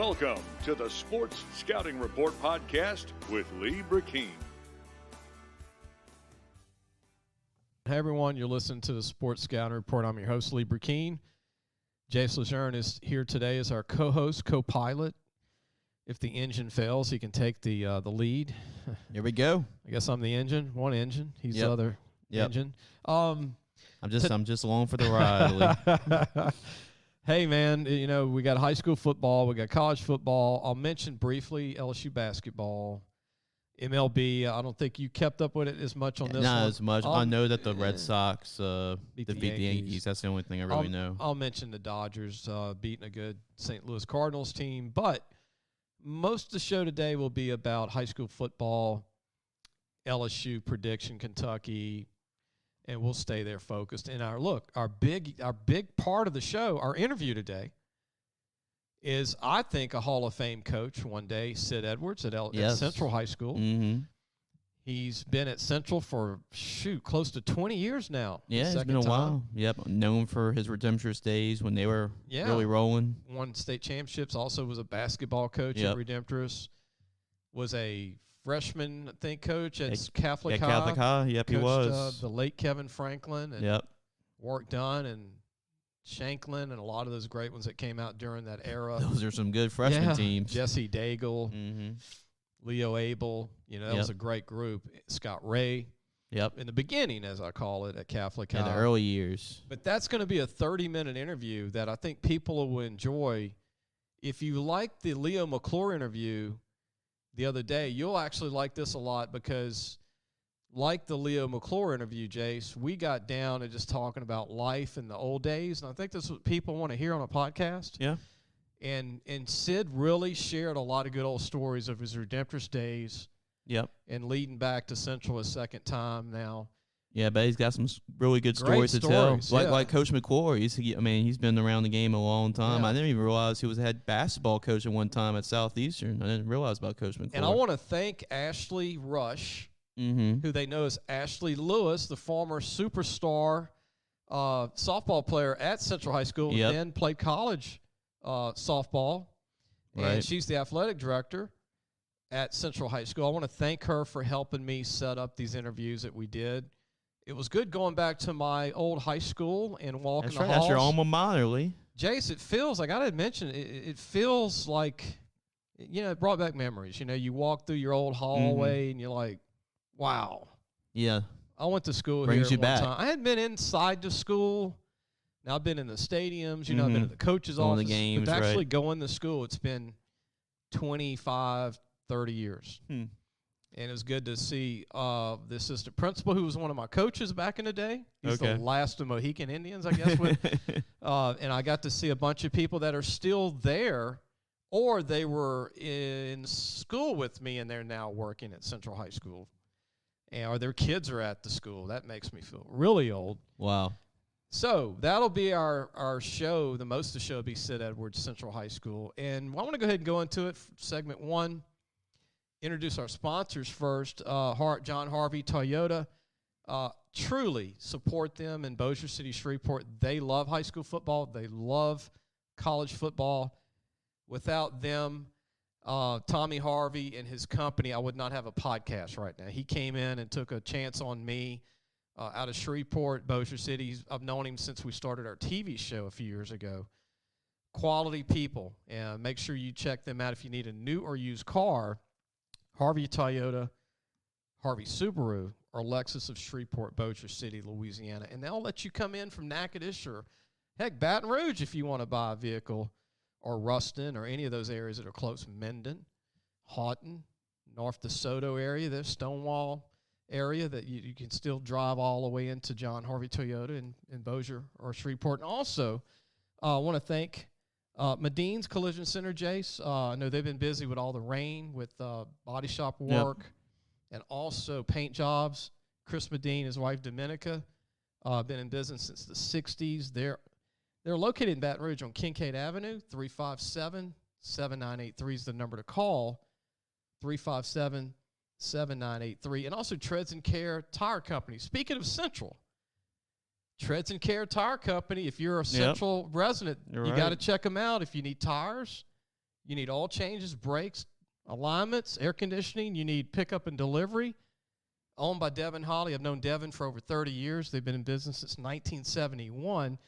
Welcome to the Sports Scouting Report podcast with Lee Brecheen. Hey everyone, you're listening to the Sports Scouting Report. I'm your host, Lee Brecheen. Jace LeJeune is here today as our co-host, co-pilot. If the engine fails, he can take the lead. Here we go. I guess I'm the engine, one engine. He's the other engine. I'm just along for the ride, Lee. Hey, man, you know, we got high school football. We got college football. I'll mention briefly LSU basketball. MLB, I don't think you kept up with it as much on this one. Not as much. I know that the Red Sox beat the Yankees. That's the only thing I really know. I'll mention the Dodgers beating a good St. Louis Cardinals team. But most of the show today will be about high school football, LSU prediction, Kentucky, and we'll stay there focused. And our big part of the show, our interview today, is I think a Hall of Fame coach one day, Sid Edwards at Central High School. Mm-hmm. He's been at Central for close to 20 years now. Yeah, it's been a while. Yep, known for his Redemptorist days when they were really rolling. Won state championships. Also was a basketball coach at Redemptorist. Was a freshman, I think, coach at Catholic High. Catholic High. Yep, coached, he was. The late Kevin Franklin and Warwick Dunn and Shanklin and a lot of those great ones that came out during that era. Those are some good freshman teams. Jesse Daigle, Leo Abel. You know, that was a great group. Scott Ray. Yep. In the beginning, as I call it, at Catholic High. In the early years. But that's going to be a 30-minute interview that I think people will enjoy. If you like the Leo McClure interview the other day, you'll actually like this a lot because, like the Leo McClure interview, Jace, we got down to just talking about life in the old days, and I think that's what people want to hear on a podcast. Yeah. And Sid really shared a lot of good old stories of his Redemptorist days. Yep. And leading back to Central a second time now. Yeah, but he's got some really good stories to tell. Yeah. Like Coach McClure, he's been around the game a long time. Yeah. I didn't even realize he was a head basketball coach at one time at Southeastern. I didn't realize about Coach McClure. And I want to thank Ashley Rush, who they know as Ashley Lewis, the former superstar softball player at Central High School, and then played college softball. And she's the athletic director at Central High School. I want to thank her for helping me set up these interviews that we did. It was good going back to my old high school and walking the halls. That's your alma mater, Lee. Jace, it feels like, I didn't mention it, it feels like, you know, it brought back memories. You know, you walk through your old hallway and you're like, wow. Yeah. I went to school Brings here you one back. time. I hadn't been inside the school. Now I've been in the stadiums. You know, I've been at the coach's office. The games, but actually going to school, it's been 25, 30 years. And it was good to see the assistant principal, who was one of my coaches back in the day. He's the last of Mohican Indians, I guess. And I got to see a bunch of people that are still there, or they were in school with me, and they're now working at Central High School. Or their kids are at the school. That makes me feel really old. Wow. So that'll be our show. The most of the show will be Sid Edwards, Central High School. And I want to go ahead and go into it, segment one. Introduce our sponsors first. John Harvey Toyota. Truly support them in Bossier City, Shreveport. They love high school football. They love college football. Without them, Tommy Harvey and his company, I would not have a podcast right now. He came in and took a chance on me out of Shreveport, Bossier City. I've known him since we started our TV show a few years ago. Quality people. And make sure you check them out if you need a new or used car. Harvey Toyota, Harvey Subaru, or Lexus of Shreveport, Bossier City, Louisiana. And they'll let you come in from Natchitoches or, heck, Baton Rouge if you want to buy a vehicle, or Ruston, or any of those areas that are close. Mendon, Houghton, North DeSoto area, there's Stonewall area that you can still drive all the way into John Harvey Toyota in Bossier or Shreveport. And also, I want to thank Medine's Collision Center, Jace. I know they've been busy with all the rain, with body shop work, and also paint jobs. Chris Medine, his wife Dominica, been in business since the 60s. They're located in Baton Rouge on Kincaid Avenue. 357-7983 is the number to call. 357-7983. And also Treads and Care Tire Company. Speaking of Central, Treads and Care Tire Company, if you're a Central resident, you got to check them out. If you need tires, You need oil changes, brakes, alignments, air conditioning. You need pickup and delivery. Owned by Devin Holly. I've known Devin for over 30 years. They've been in business since 1971.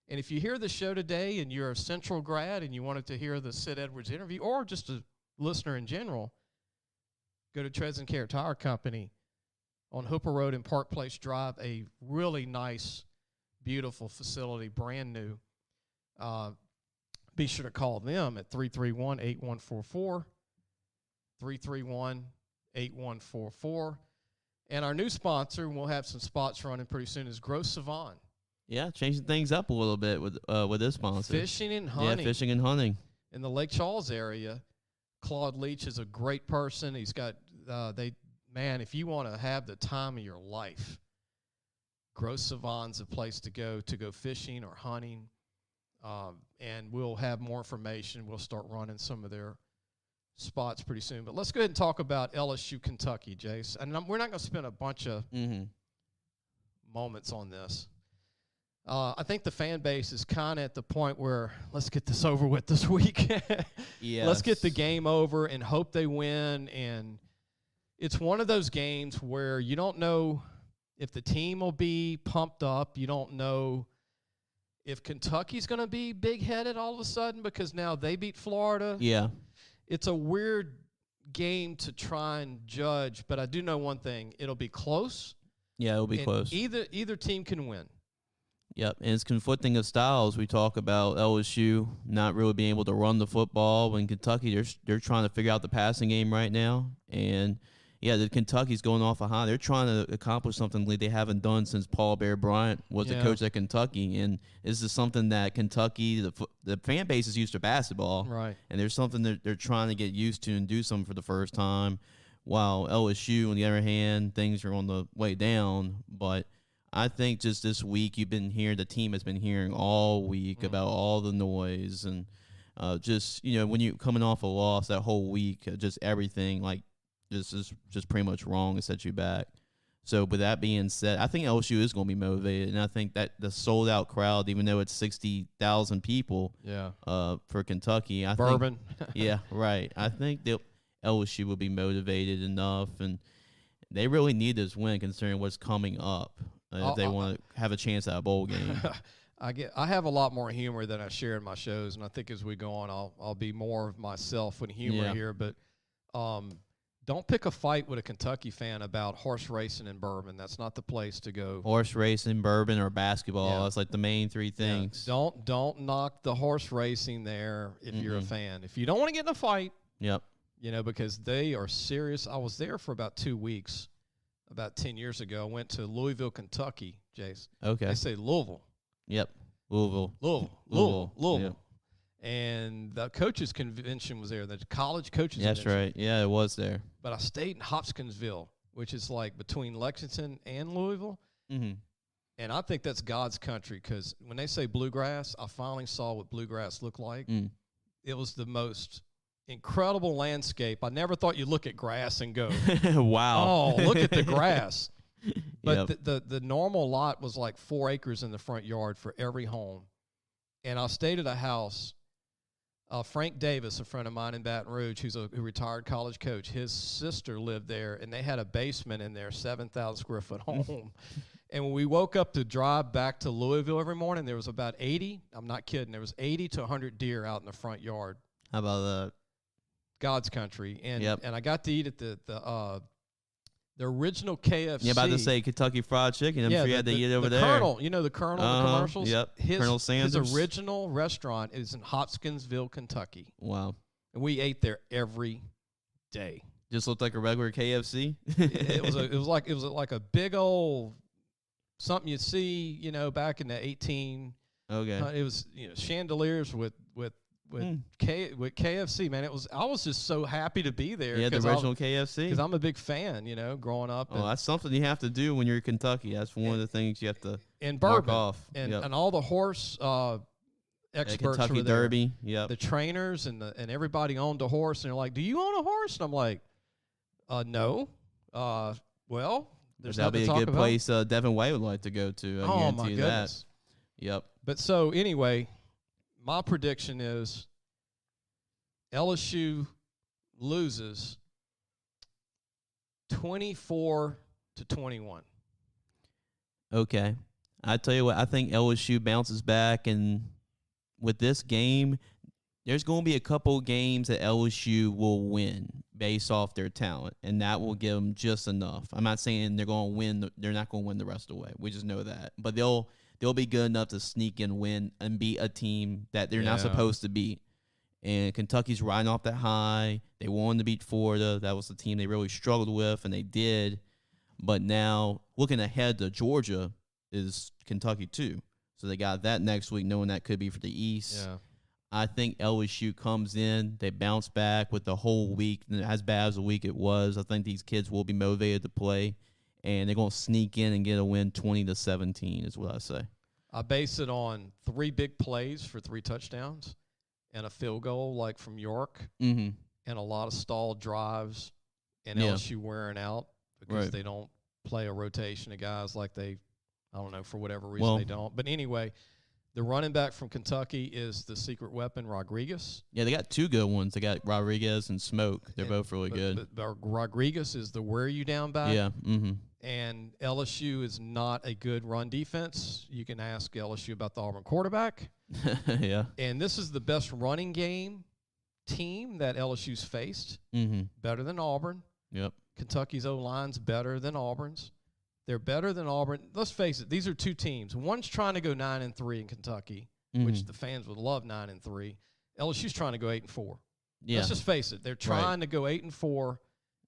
And if you hear the show today and you're a Central grad and you wanted to hear the Sid Edwards interview, or just a listener in general, go to Treads and Care Tire Company on Hooper Road and Park Place Drive, a really nice, beautiful facility, brand new. Be sure to call them at 331-8144, 331-8144. And our new sponsor, and we'll have some spots running pretty soon, is Gross Savon. Yeah, changing things up a little bit with this sponsor. Fishing and hunting. Yeah, fishing and hunting. In the Lake Charles area, Claude Leach is a great person. He's got, if you want to have the time of your life, Gross Savon's a place to go fishing or hunting. And we'll have more information. We'll start running some of their spots pretty soon. But let's go ahead and talk about LSU, Kentucky, Jace. And we're not going to spend a bunch of moments on this. I think the fan base is kind of at the point where let's get this over with this week. Yes. Let's get the game over and hope they win. And it's one of those games where you don't know if the team will be pumped up. You don't know if Kentucky's going to be big-headed all of a sudden because now they beat Florida. Yeah. It's a weird game to try and judge, but I do know one thing. It'll be close. Yeah, it'll be close. Either team can win. Yep, and it's conflicting of styles. We talk about LSU not really being able to run the football. When Kentucky, they're trying to figure out the passing game right now. And, yeah, the Kentucky's going off a high. They're trying to accomplish something they haven't done since Paul Bear Bryant was the coach at Kentucky. And this is something that Kentucky, the fan base is used to basketball. Right. And there's something that they're trying to get used to and do something for the first time. While LSU, on the other hand, things are on the way down. But I think just this week the team has been hearing all week about all the noise and just, when you're coming off a loss that whole week, just everything like this is just pretty much wrong and sets you back. So with that being said, I think LSU is going to be motivated, and I think that the sold-out crowd, even though it's 60,000 people for Kentucky. Bourbon. Yeah, right. I think LSU will be motivated enough, and they really need this win considering what's coming up. If they want to have a chance at a bowl game. I have a lot more humor than I share in my shows, and I think as we go on, I'll be more of myself with humor here. But don't pick a fight with a Kentucky fan about horse racing and bourbon. That's not the place to go. Horse racing, bourbon, or basketball. That's like the main three things. Yeah. Don't knock the horse racing there if you're a fan. If you don't want to get in a fight, because they are serious. I was there for about 2 weeks. About 10 years ago, I went to Louisville, Kentucky, Jace. Okay. They say Louisville. Yep. Louisville. Yep. And the coaches' convention was there, the college coaches That's convention. Right. Yeah, it was there. But I stayed in Hopkinsville, which is like between Lexington and Louisville. Mm-hmm. And I think that's God's country because when they say bluegrass, I finally saw what bluegrass looked like. It was the most incredible landscape. I never thought you'd look at grass and go, wow. Oh, look at the grass. But the normal lot was like 4 acres in the front yard for every home. And I stayed at a house. Frank Davis, a friend of mine in Baton Rouge, who's a retired college coach, his sister lived there, and they had a basement in their 7,000 square foot home. And when we woke up to drive back to Louisville every morning, there was about 80, I'm not kidding, there was 80 to 100 deer out in the front yard. How about that? God's country. And I got to eat at the original KFC. Yeah, about to say Kentucky Fried Chicken. I'm sure you had to eat over there. Colonel, the Colonel in the commercials? Yep, Colonel Sanders. His original restaurant is in Hopkinsville, Kentucky. Wow. And we ate there every day. Just looked like a regular KFC? it was like a big old something you see, back in the 18. Okay. It was chandeliers with KFC, man. I was just so happy to be there. Yeah, the original KFC. Because I'm a big fan, growing up. Oh, that's something you have to do when you're in Kentucky. That's one of the things you have to mark off. And all the horse experts Kentucky were there. Derby. Yep. The trainers and everybody owned a horse. And they're like, "Do you own a horse?" And I'm like, "No." Well, there's that'll be a good place Devin White would like to go to. Oh my goodness. That. Yep. But so anyway, my prediction is LSU loses 24-21. Okay. I tell you what, I think LSU bounces back, and with this game, there's going to be a couple games that LSU will win based off their talent, and that will give them just enough. I'm not saying they're going to win. They're not going to win the rest of the way. We just know that. But they'll be good enough to sneak and win and beat a team that they're not supposed to beat. And Kentucky's riding off that high. They wanted to beat Florida. That was the team they really struggled with, and they did. But now, looking ahead to Georgia is Kentucky too. So they got that next week, knowing that could be for the East. Yeah. I think LSU comes in. They bounce back with the whole week. As bad as the week it was, I think these kids will be motivated to play. And they're going to sneak in and get a win 20-17 is what I say. I base it on 3 big plays for 3 touchdowns and a field goal like from York and a lot of stalled drives and LSU wearing out because they don't play a rotation of guys like they, I don't know, for whatever reason they don't. But anyway, the running back from Kentucky is the secret weapon, Rodriguez. Yeah, they got 2 good ones. They got Rodriguez and Smoke. They're both really good. But Rodriguez is the wear-you-down back. Yeah, And LSU is not a good run defense. You can ask LSU about the Auburn quarterback. Yeah. And this is the best running game team that LSU's faced. Better than Auburn. Yep. Kentucky's O-line's better than Auburn's. They're better than Auburn. Let's face it, these are 2 teams. One's trying to go 9-3 in Kentucky, which the fans would love 9-3. LSU's trying to go 8-4. Yeah. Let's just face it. They're trying to go 8-4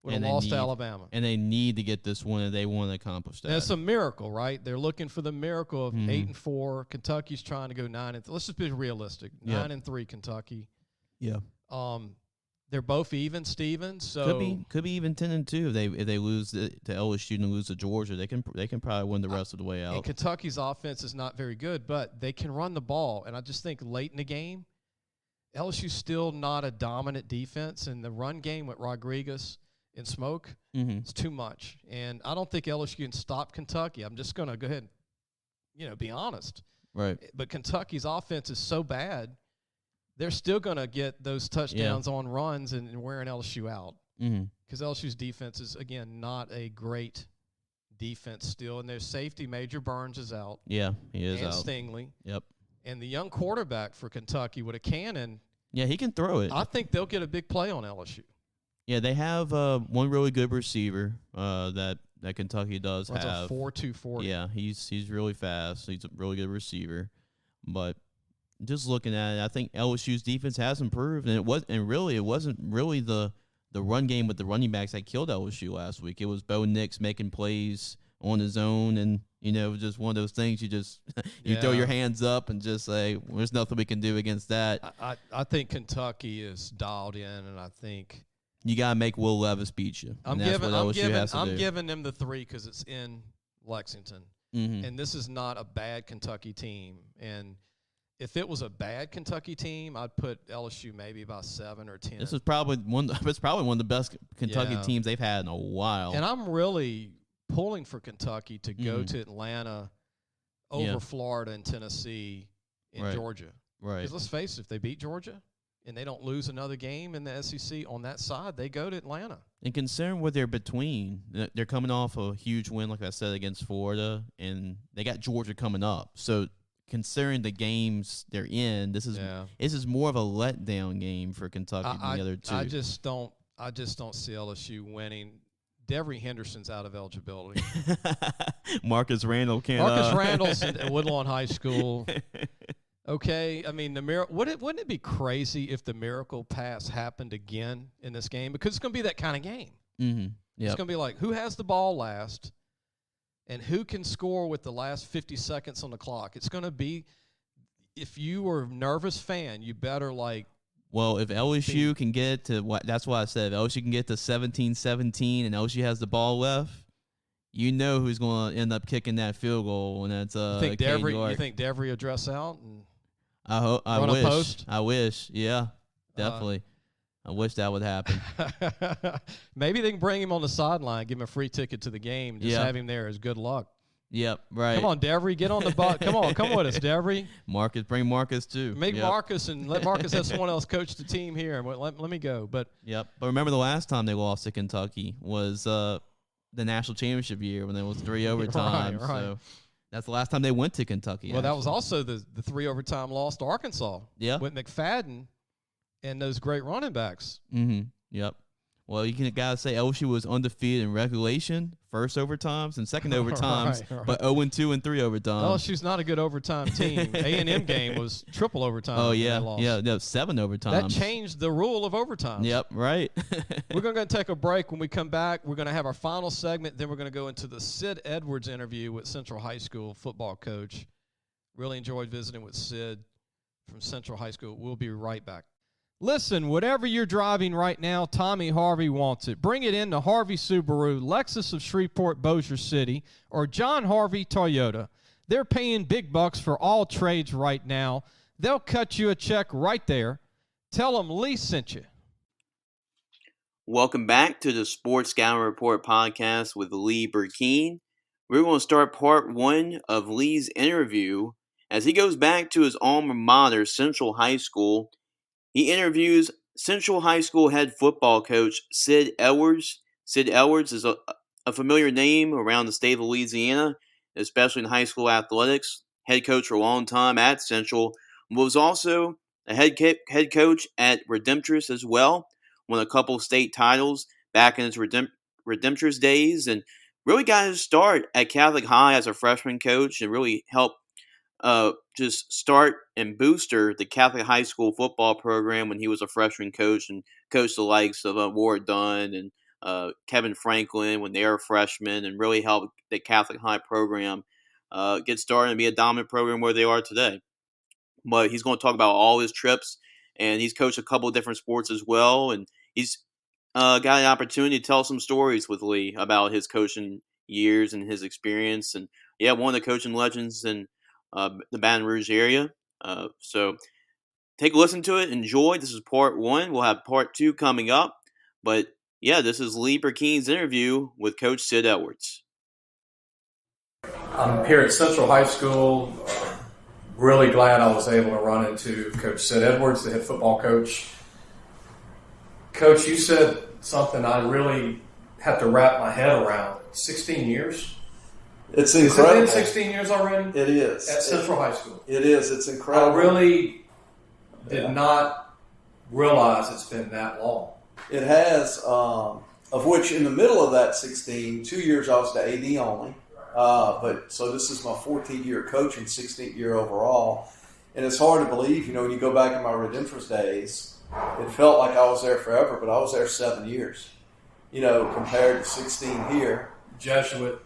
with a loss to Alabama. And they need to get this one if they want to accomplish that. And it's a miracle, right? They're looking for the miracle of 8-4. Kentucky's trying to go 9-3. Let's just be realistic. 9-3 Kentucky. Yeah. They're both even, Steven. So could be even 10-2 if they lose to LSU and lose to Georgia. They can probably win the rest of the way out. And Kentucky's offense is not very good, but they can run the ball. And I just think late in the game, LSU's still not a dominant defense, and the run game with Rodriguez and Smoke is too much. And I don't think LSU can stop Kentucky. I'm just going to go ahead and, be honest. Right. But Kentucky's offense is so bad, they're still going to get those touchdowns on runs and wearing LSU out. Because LSU's defense is, again, not a great defense still. And their safety, Major Burns, is out. Yeah, he is and out. Stingley. Yep. And the young quarterback for Kentucky with a cannon. Yeah, he can throw it. I think they'll get a big play on LSU. Yeah, they have one really good receiver that Kentucky does Runs have. a 4.24. Yeah, he's really fast. He's a really good receiver. But just looking at it, I think LSU's defense has improved, and it wasn't really the run game with the running backs that killed LSU last week. It was Bo Nix making plays on his own, and just one of those things you just you throw your hands up and just say, well, there's nothing we can do against that. I think Kentucky is dialed in, and I think you gotta make Will Levis beat you. I'm giving them the 3 because it's in Lexington, and this is not a bad Kentucky team. And if it was a bad Kentucky team, I'd put LSU maybe about 7 or 10. This is probably one of the best Kentucky teams they've had in a while. And I'm really pulling for Kentucky to go to Atlanta over Florida and Tennessee and Georgia. Right. Because let's face it, if they beat Georgia and they don't lose another game in the SEC on that side, they go to Atlanta. And concerned what they're between, they're coming off a huge win, like I said, against Florida, and they got Georgia coming up. So considering the games they're in, this is more of a letdown game for Kentucky than the other 2. I just don't see LSU winning. Devery Henderson's out of eligibility. Marcus Randall's at Woodlawn High School. Okay, I mean wouldn't it be crazy if the miracle pass happened again in this game? Because it's going to be that kind of game. It's going to be like, who has the ball last, and who can score with the last 50 seconds on the clock? It's going to be, if you were a nervous fan, you better Well, if LSU can get to that's why I said if LSU can get to 17-17 and LSU has the ball left, you know who's going to end up kicking that field goal, and that's you think Devery will dress out and I wish. Yeah, definitely. I wish that would happen. Maybe they can bring him on the sideline, give him a free ticket to the game, just have him there as good luck. Yep, right. Come on, Devery, get on the bus. Come with us, Devery. Marcus, bring Marcus too. Make Marcus and let Marcus have someone else coach the team here. And let me go. But remember the last time they lost to Kentucky was the national championship year when there was 3 overtimes. Right. So that's the last time they went to Kentucky. Well, that was also the 3 overtime loss to Arkansas. Yeah, with McFadden and those great running backs. Mm-hmm. Yep. Well, you gotta say LSU was undefeated in regulation, first overtimes and second overtimes, right. but 0-2 and 3 overtimes. LSU's not a good overtime team. A&M game was triple overtime. Oh yeah, 7 overtimes. That changed the rule of overtime. Yep, right. We're going to take a break. When we come back, we're going to have our final segment. Then we're going to go into the Sid Edwards interview with Central High School football coach. Really enjoyed visiting with Sid from Central High School. We'll be right back. Listen, whatever you're driving right now, Tommy Harvey wants it. Bring it in to Harvey Subaru, Lexus of Shreveport, Bossier City, or John Harvey Toyota. They're paying big bucks for all trades right now. They'll cut you a check right there. Tell them Lee sent you. Welcome back to the Sports Scouting Report podcast with Lee Brecheen. We're going to start part 1 of Lee's interview as he goes back to his alma mater, Central High School. He interviews Central High School head football coach Sid Edwards. Sid Edwards is a familiar name around the state of Louisiana, especially in high school athletics. Head coach for a long time at Central. Was also a head coach at Redemptorist as well. Won a couple of state titles back in his Redemptorist days, and really got his start at Catholic High as a freshman coach and really helped just start and booster the Catholic High School football program when he was a freshman coach and coached the likes of Ward Dunn and Kevin Franklin when they were freshmen and really helped the Catholic High program get started and be a dominant program where they are today. But he's going to talk about all his trips, and he's coached a couple of different sports as well, and he's got an opportunity to tell some stories with Lee about his coaching years and his experience. And one of the coaching legends in the Baton Rouge area. So take a listen to it. Enjoy. This is part 1. We'll have part 2 coming up. But this is Lee Brecheen's interview with Coach Sid Edwards. I'm here at Central High School. Really glad I was able to run into Coach Sid Edwards, the head football coach. Coach, you said something I really have to wrap my head around. 16 years? It's incredible. Has it been 16 years already? It is. At Central High School. It is. It's incredible. I really did not realize it's been that long. It has, of which in the middle of that 16, 2 years I was the AD only. So this is my 14th year coaching, 16th year overall. And it's hard to believe, when you go back in my Redemptorist days, it felt like I was there forever, but I was there 7 years, compared to 16 here. Jesuit,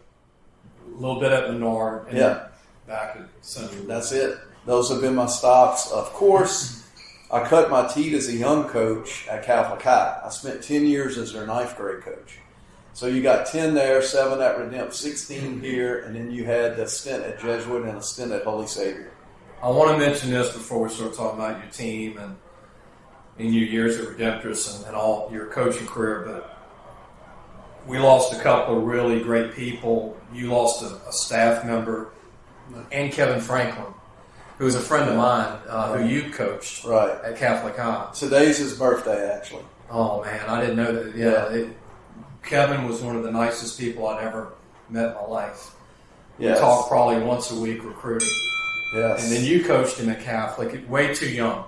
a little bit at Menard, and back at Central. That's it. Those have been my stops. Of course, I cut my teeth as a young coach at Catholic High. I spent 10 years as their 9th grade coach. So you got 10 there, 7 at Redemptorist, 16 here, and then you had a stint at Jesuit and a stint at Holy Savior. I want to mention this before we start talking about your team and in your years at Redemptorist and all your coaching career, but we lost a couple of really great people. You lost a staff member, and Kevin Franklin, who was a friend of mine who you coached at Catholic High. Today's his birthday, actually. Oh, man, I didn't know that. Kevin was one of the nicest people I'd ever met in my life. Yes. We talked probably once a week recruiting. Yes. And then you coached him at Catholic, way too young.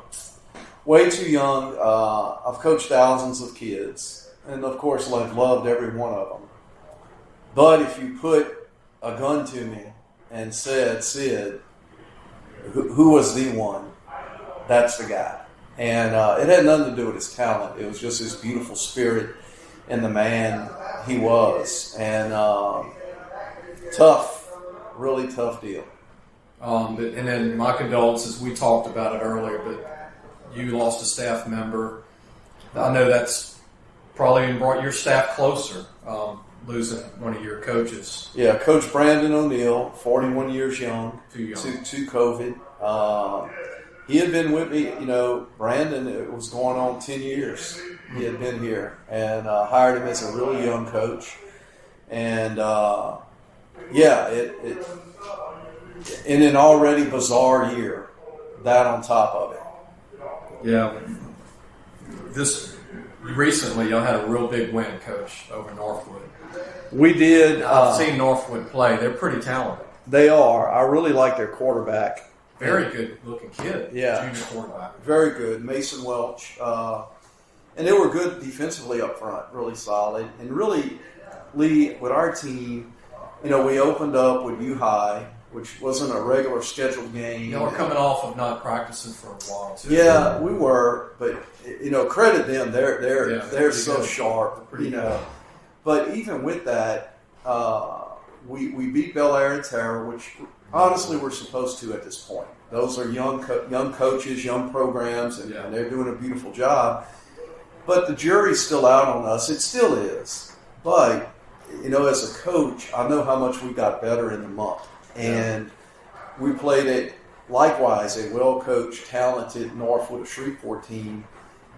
Way too young. I've coached thousands of kids. And, of course, I've loved every one of them. But if you put a gun to me and said, Sid, who was the one? That's the guy. And it had nothing to do with his talent. It was just his beautiful spirit and the man he was. And tough, really tough deal. And then my condolences, we talked about it earlier, but you lost a staff member. I know that's probably even brought your staff closer, losing one of your coaches. Yeah, Coach Brandon O'Neill, 41 years young. Too young. To COVID. He had been with me, Brandon, it was going on 10 years. He had been here and hired him as a really young coach. And yeah, it in an already bizarre year, that on top of it. Yeah. Recently, y'all had a real big win, Coach, over Northwood. We did. I've seen Northwood play. They're pretty talented. They are. I really like their quarterback. Very good looking kid. Yeah. Junior quarterback. Very good. Mason Welch. And they were good defensively up front, really solid. And really, Lee, with our team, we opened up with U High, which wasn't a regular scheduled game. Y'all were coming off of not practicing for a while, too. Yeah, we were. But, credit them. They're so good. sharp, Pretty good. But even with that, we beat Bel Air and Terra, which honestly we're supposed to at this point. Those are young coaches, young programs, and they're doing a beautiful job. But the jury's still out on us. It still is. But, as a coach, I know how much we got better in the month. And we played it, likewise, a well-coached, talented Northwood Shreveport team.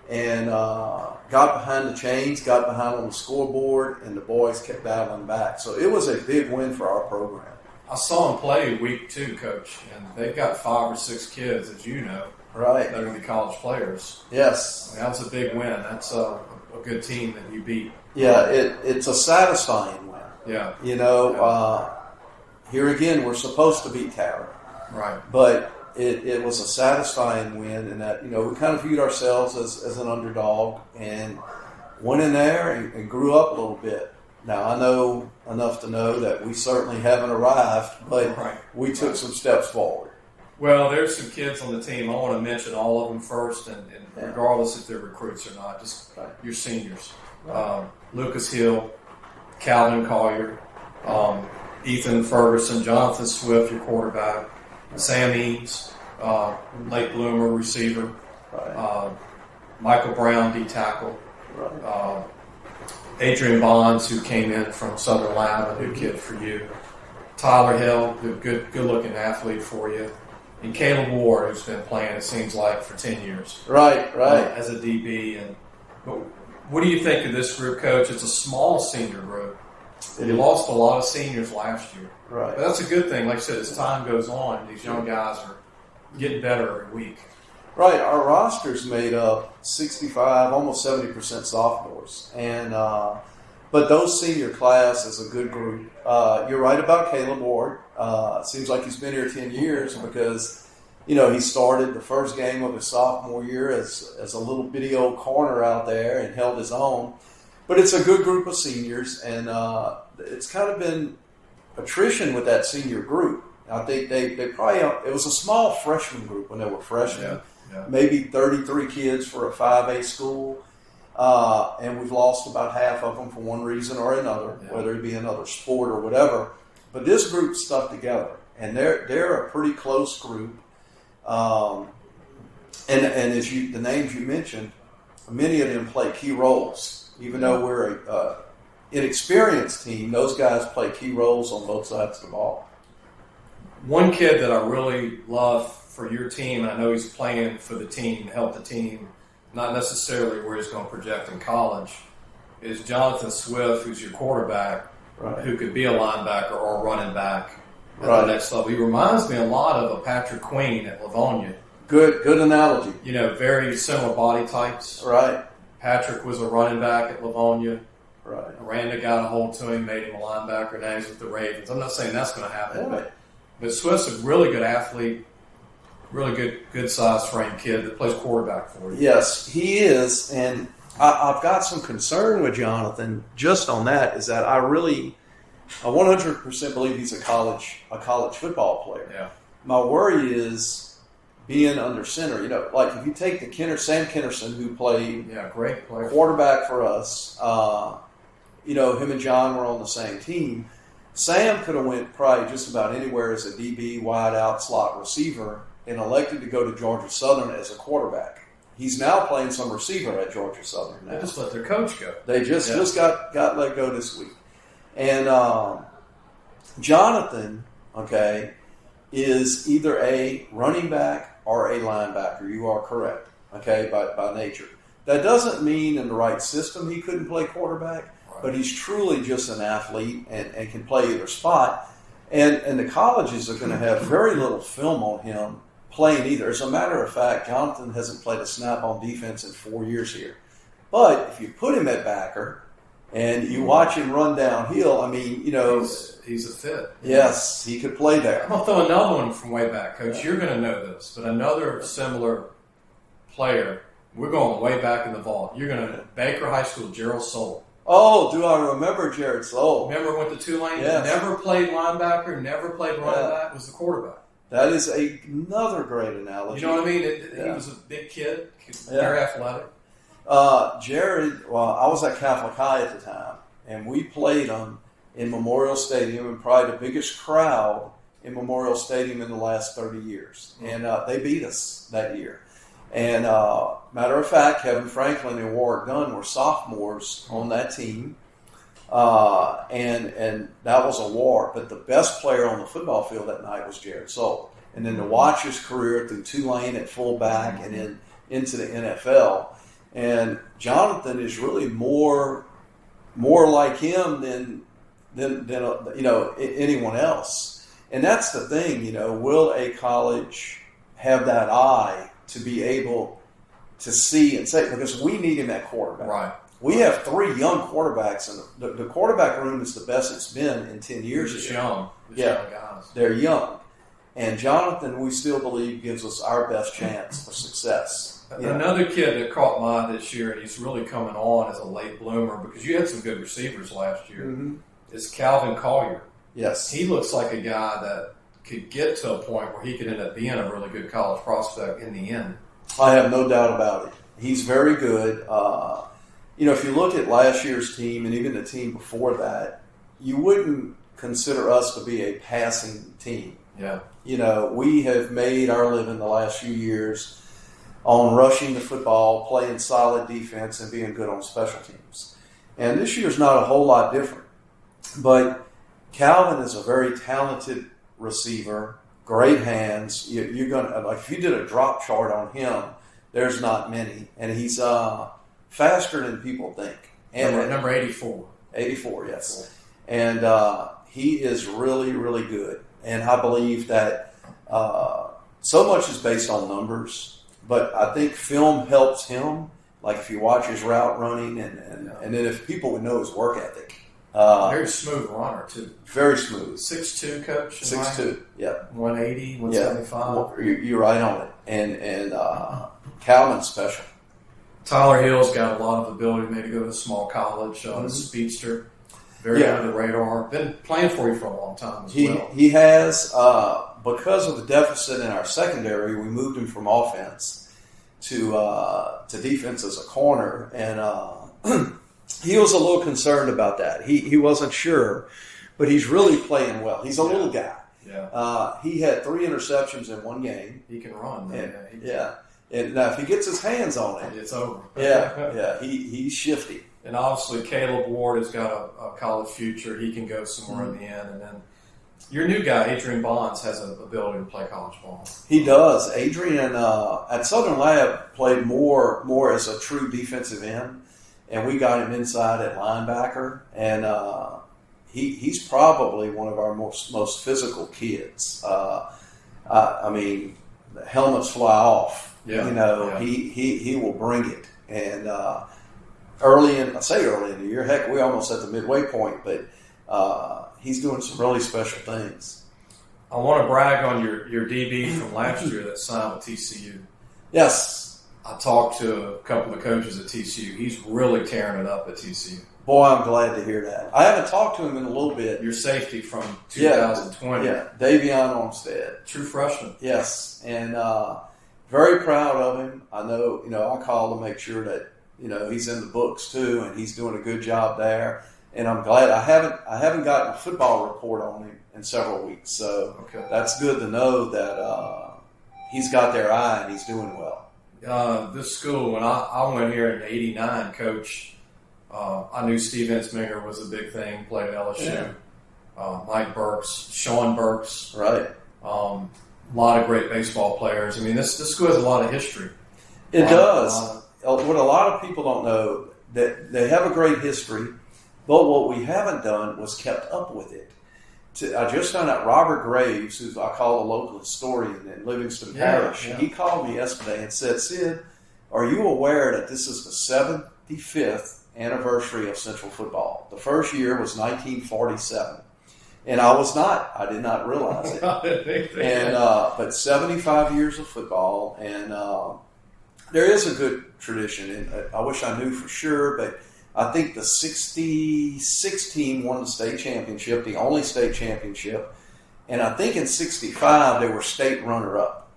And got behind the chains, got behind on the scoreboard, and the boys kept battling back. So it was a big win for our program. I saw them play week 2, Coach, and they've got 5 or 6 kids, as you know, Right. that are going to be college players. Yes. That was a big win. That's a good team that you beat. Yeah, it's a satisfying win. Yeah. Here again, we're supposed to beat Tara. Right. But it was a satisfying win in that, we kind of viewed ourselves as an underdog and went in there and grew up a little bit. Now, I know enough to know that we certainly haven't arrived, but we took some steps forward. Well, there's some kids on the team. I want to mention all of them first, and regardless if they're recruits or not, just your seniors. Lucas Hill, Calvin Collier, Ethan Ferguson, Jonathan Swift, your quarterback, Sam Eames, late bloomer receiver, Michael Brown, D-tackle, Adrian Bonds, who came in from Southern Lab, a new kid for you, Tyler Hill, good-looking athlete for you, and Caleb Ward, who's been playing, it seems like, for 10 years. Right. As a DB. What do you think of this group, Coach? It's a small senior group. You lost a lot of seniors last year. Right. But that's a good thing. Like I said, as time goes on, these young guys are getting better every week. Right. Our roster's made up 65, almost 70% sophomores. And but those senior class is a good group. You're right about Caleb Ward. It seems like he's been here 10 years because, he started the first game of his sophomore year as a little bitty old corner out there and held his own. But it's a good group of seniors, and it's kind of been attrition with that senior group. I think they probably, it was a small freshman group when they were freshmen. Yeah. Maybe 33 kids for a 5A school. And we've lost about half of them for one reason or another, whether it be another sport or whatever. But this group stuck together, and they're a pretty close group. And as the names you mentioned, many of them play key roles. Even though we're an inexperienced team, those guys play key roles on both sides of the ball. One kid that I really love for your team, I know he's playing for the team, to help the team, not necessarily where he's going to project in college, is Jonathan Swift, who's your quarterback, who could be a linebacker or a running back at the next level. He reminds me a lot of a Patrick Queen at Livonia. Good analogy. Very similar body types. Right. Patrick was a running back at Livonia. Right. Miranda got a hold to him, made him a linebacker. Now he's with the Ravens. I'm not saying that's going to happen, but Swift's a really good athlete, really good size frame kid that plays quarterback for you. Yes, he is, and I've got some concern with Jonathan just on that. Is that I 100% believe he's a college football player. Yeah. My worry is being under center. Like if you take Sam Kennerson, who played great player, quarterback for us. Him and John were on the same team. Sam could have went probably just about anywhere as a DB, wide out, slot receiver, and elected to go to Georgia Southern as a quarterback. He's now playing some receiver at Georgia Southern now. They just let their coach go. They just got let go this week. And Jonathan, is either a running back or a linebacker. You are correct, by nature. That doesn't mean in the right system he couldn't play quarterback, but he's truly just an athlete and can play either spot. And the colleges are going to have very little film on him playing either. As a matter of fact, Jonathan hasn't played a snap on defense in 4 years here. But if you put him at backer and you watch him run downhill, I mean, he's a fit. Yes, he could play there. I'll throw another one from way back, Coach. You're going to know this, but another similar player. We're going way back in the vault. You're going to Baker High School, Gerald Soule. Oh, do I remember Jared Soule? Remember went to Tulane? Yes. Never played linebacker, never played running back, was the quarterback. That is another great analogy. You know what I mean? He was a big kid, very athletic. Jared, well, I was at Catholic High at the time, and we played him in Memorial Stadium, and probably the biggest crowd in Memorial Stadium in the last 30 years. And they beat us that year. And matter of fact, Kevin Franklin and Warwick Dunn were sophomores on that team. And that was a war. But the best player on the football field that night was Jared Soule. And then to watch his career through Tulane at fullback and then into the NFL. And Jonathan is really more like him than anyone else. And that's the thing, will a college have that eye to be able to see and say, because we need him at quarterback. Right. We have 3 young quarterbacks, and the quarterback room is the best it's been in 10 years. It's young. Yeah, young guys. They're young. And Jonathan, we still believe, gives us our best chance for success. Another kid that caught my eye this year, and he's really coming on as a late bloomer because you had some good receivers last year, is Calvin Collier. Yes. He looks like a guy that could get to a point where he could end up being a really good college prospect in the end. I have no doubt about it. He's very good. If you look at last year's team and even the team before that, you wouldn't consider us to be a passing team. Yeah. We have made our living the last few years on rushing the football, playing solid defense, and being good on special teams. And this year's not a whole lot different. But Calvin is a very talented receiver, great hands. You're gonna, like, if you did a drop chart on him, there's not many, and he's faster than people think. And number 84. 84, yes. And he is really, really good. And I believe that so much is based on numbers, but I think film helps him. Like if you watch his route running, and then if people would know his work ethic. Very smooth runner, too. Very smooth. 6'2", Coach. 6'2", yep. 180, 175. Yeah. You're right on it. And Calvin's special. Tyler Hill's got a lot of ability, maybe go to a small college, speedster. Very under the radar. Been playing for you for a long time as well. He has. Because of the deficit in our secondary, we moved him from offense to defense as a corner. And he was a little concerned about that. He wasn't sure, but he's really playing well. He's a little guy. Yeah. He had 3 interceptions in one game. He can run. And now if he gets his hands on it, it's over. Yeah. He's shifty. And obviously Caleb Ward has got a college future. He can go somewhere in the end. And then your new guy, Adrian Bonds, has an ability to play college ball. He does. Adrian at Southern Lab played more as a true defensive end, and we got him inside at linebacker. And he's probably one of our most physical kids. I mean, the helmets fly off. Yeah. He will bring it. And early in the year, heck, we're almost at the midway point, but he's doing some really special things. I want to brag on your DB from last year that signed with TCU. Yes. I talked to a couple of coaches at TCU. He's really tearing it up at TCU. Boy, I'm glad to hear that. I haven't talked to him in a little bit. Your safety from 2020. Yeah, Davion Olmstead. True freshman. Yes, and very proud of him. I know, I call to make sure that, he's in the books too, and he's doing a good job there. And I'm glad I haven't gotten a football report on him in several weeks, so that's good to know that he's got their eye and he's doing well. This school, when I went here in '89, Coach, I knew Steve Ensminger was a big thing. Played at LSU. Yeah. Mike Burks, Sean Burks, right? A lot of great baseball players. I mean, this school has a lot of history. It does. What a lot of people don't know, that they have a great history. But what we haven't done was kept up with it. I just found out Robert Graves, who I call a local historian in Livingston Parish, he called me yesterday and said, Sid, are you aware that this is the 75th anniversary of Central football? The first year was 1947. And I did not realize it. And but 75 years of football, and there is a good tradition. And I wish I knew for sure, but I think the 66 team won the state championship, the only state championship. And I think in 65 they were state runner-up.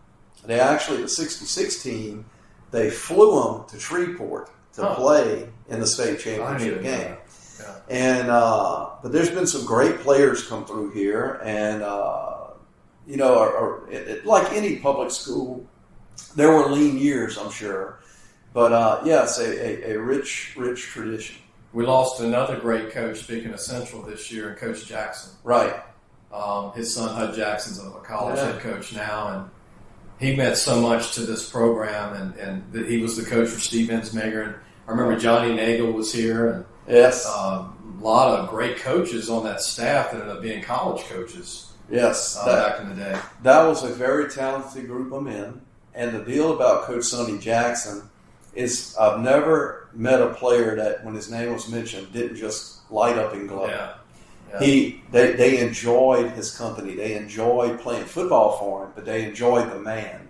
They actually, the 66 team, they flew them to Shreveport to play in the state championship game. Yeah. And but there's been some great players come through here, and like any public school, there were lean years, I'm sure. But it's a rich tradition. We lost another great coach, speaking of Central, this year, and Coach Jackson. Right. His son, Hud Jackson's a college head coach now, and he meant so much to this program, and he was the coach for Steve Ensmager. And I remember Johnny Nagel was here, and yes, a lot of great coaches on that staff that ended up being college coaches. Yes, back in the day. That was a very talented group of men. And the deal about Coach Sonny Jackson is I've never met a player that, when his name was mentioned, didn't just light up and glow. Yeah. They enjoyed his company. They enjoyed playing football for him, but they enjoyed the man.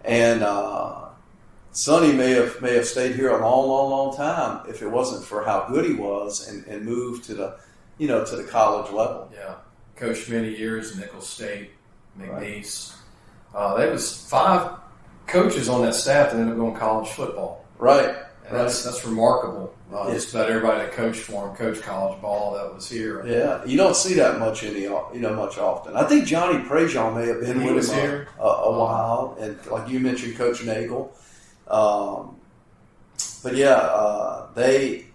And Sonny may have stayed here a long time if it wasn't for how good he was and moved to the college level. Yeah, coached many years in Nicholls State, McNeese. There was 5 coaches on that staff that ended up going college football. Right. And that's remarkable. Just about everybody that coached for him, coached college ball that was here. Yeah, you don't see that much much often. I think Johnny Prejean may have been with him here a while, and like you mentioned, Coach Nagel. But yeah, they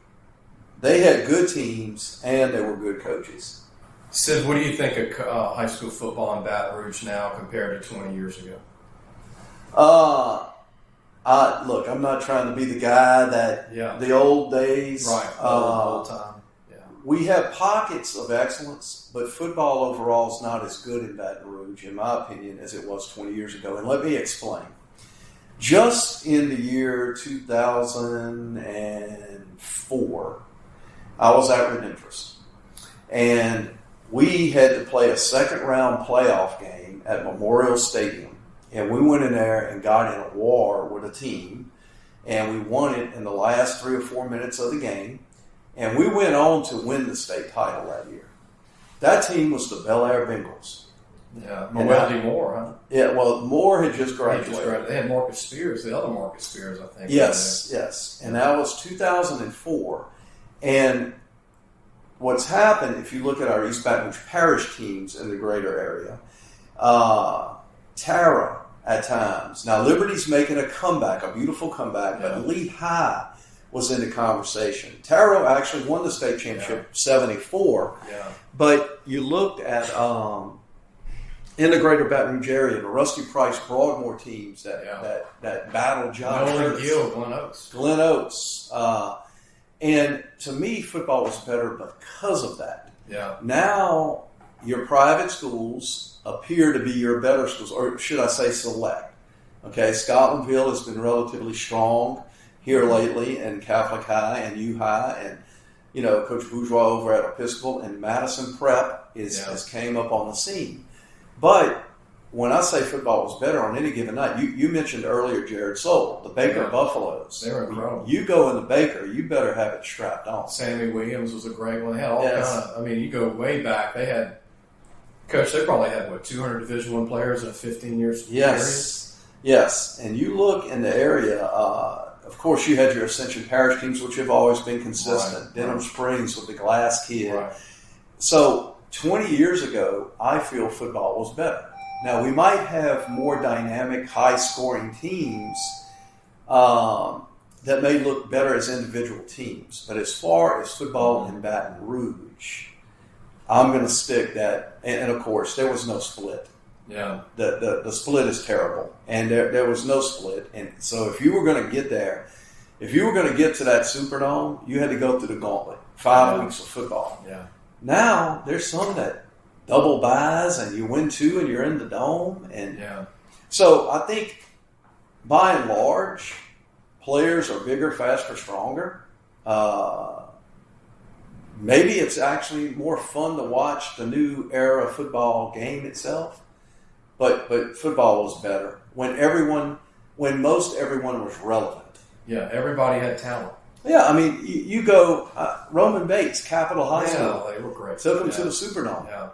had good teams and they were good coaches. Sid, what do you think of high school football in Baton Rouge now compared to 20 years ago? Look, I'm not trying to be the guy that the old days. Right, old time. Yeah. We have pockets of excellence, but football overall is not as good in Baton Rouge, in my opinion, as it was 20 years ago. And let me explain. Just in the year 2004, I was at Redemptorist, and we had to play a second-round playoff game at Memorial Stadium. And we went in there and got in a war with a team, and we won it in the last 3 or 4 minutes of the game. And we went on to win the state title that year. That team was the Bel Air Bengals. Yeah, Weldy Moore, huh? Yeah, well, Moore had just graduated. They had Marcus Spears, the other Marcus Spears, I think. Yes. And that was 2004. And what's happened, if you look at our East Baton Rouge Parish teams in the greater area, Tara at times. Now, Liberty's making a comeback, a beautiful comeback, but Lee High was in the conversation. Tara actually won the state championship 74. Yeah. But you looked at in the greater Baton Rouge area, the Rusty Price Broadmoor teams that battled John Nolan Curtis. Gill, Glen Oaks. And to me, football was better because of that. Yeah. Now, your private schools appear to be your better schools, or should I say select. Okay, Scotlandville has been relatively strong here lately, and Catholic High and U High, and Coach Bourgeois over at Episcopal, and Madison Prep has came up on the scene. But when I say football was better on any given night, you mentioned earlier Jared Soule, the Baker Buffaloes. They were incredible. You go in the Baker, you better have it strapped on. Sammy Williams was a great one. They had all kind of. You go way back. They had. Coach, they probably had, 200 Division I players in a 15 years period? Yes. And you look in the area, of course, you had your Ascension Parish teams, which have always been consistent. Right. Denham Springs with the Glass Kid. Right. So 20 years ago, I feel football was better. Now, we might have more dynamic, high-scoring teams that may look better as individual teams. But as far as football in Baton Rouge, I'm going to stick that, and of course, there was no split. Yeah. The split is terrible, and there was no split. And so if you were going to get there, if you were going to get to that Superdome, you had to go through the gauntlet. 5 weeks of football. Yeah. Now there's some that double buys and you win 2 and you're in the dome. And so I think by and large, players are bigger, faster, stronger. Maybe it's actually more fun to watch the new era football game itself, but football was better when most everyone was relevant. Yeah, everybody had talent. Yeah, I mean, you go Roman Bates, Capital High School. Yeah, they were great. Took them to the Superdome. Yeah.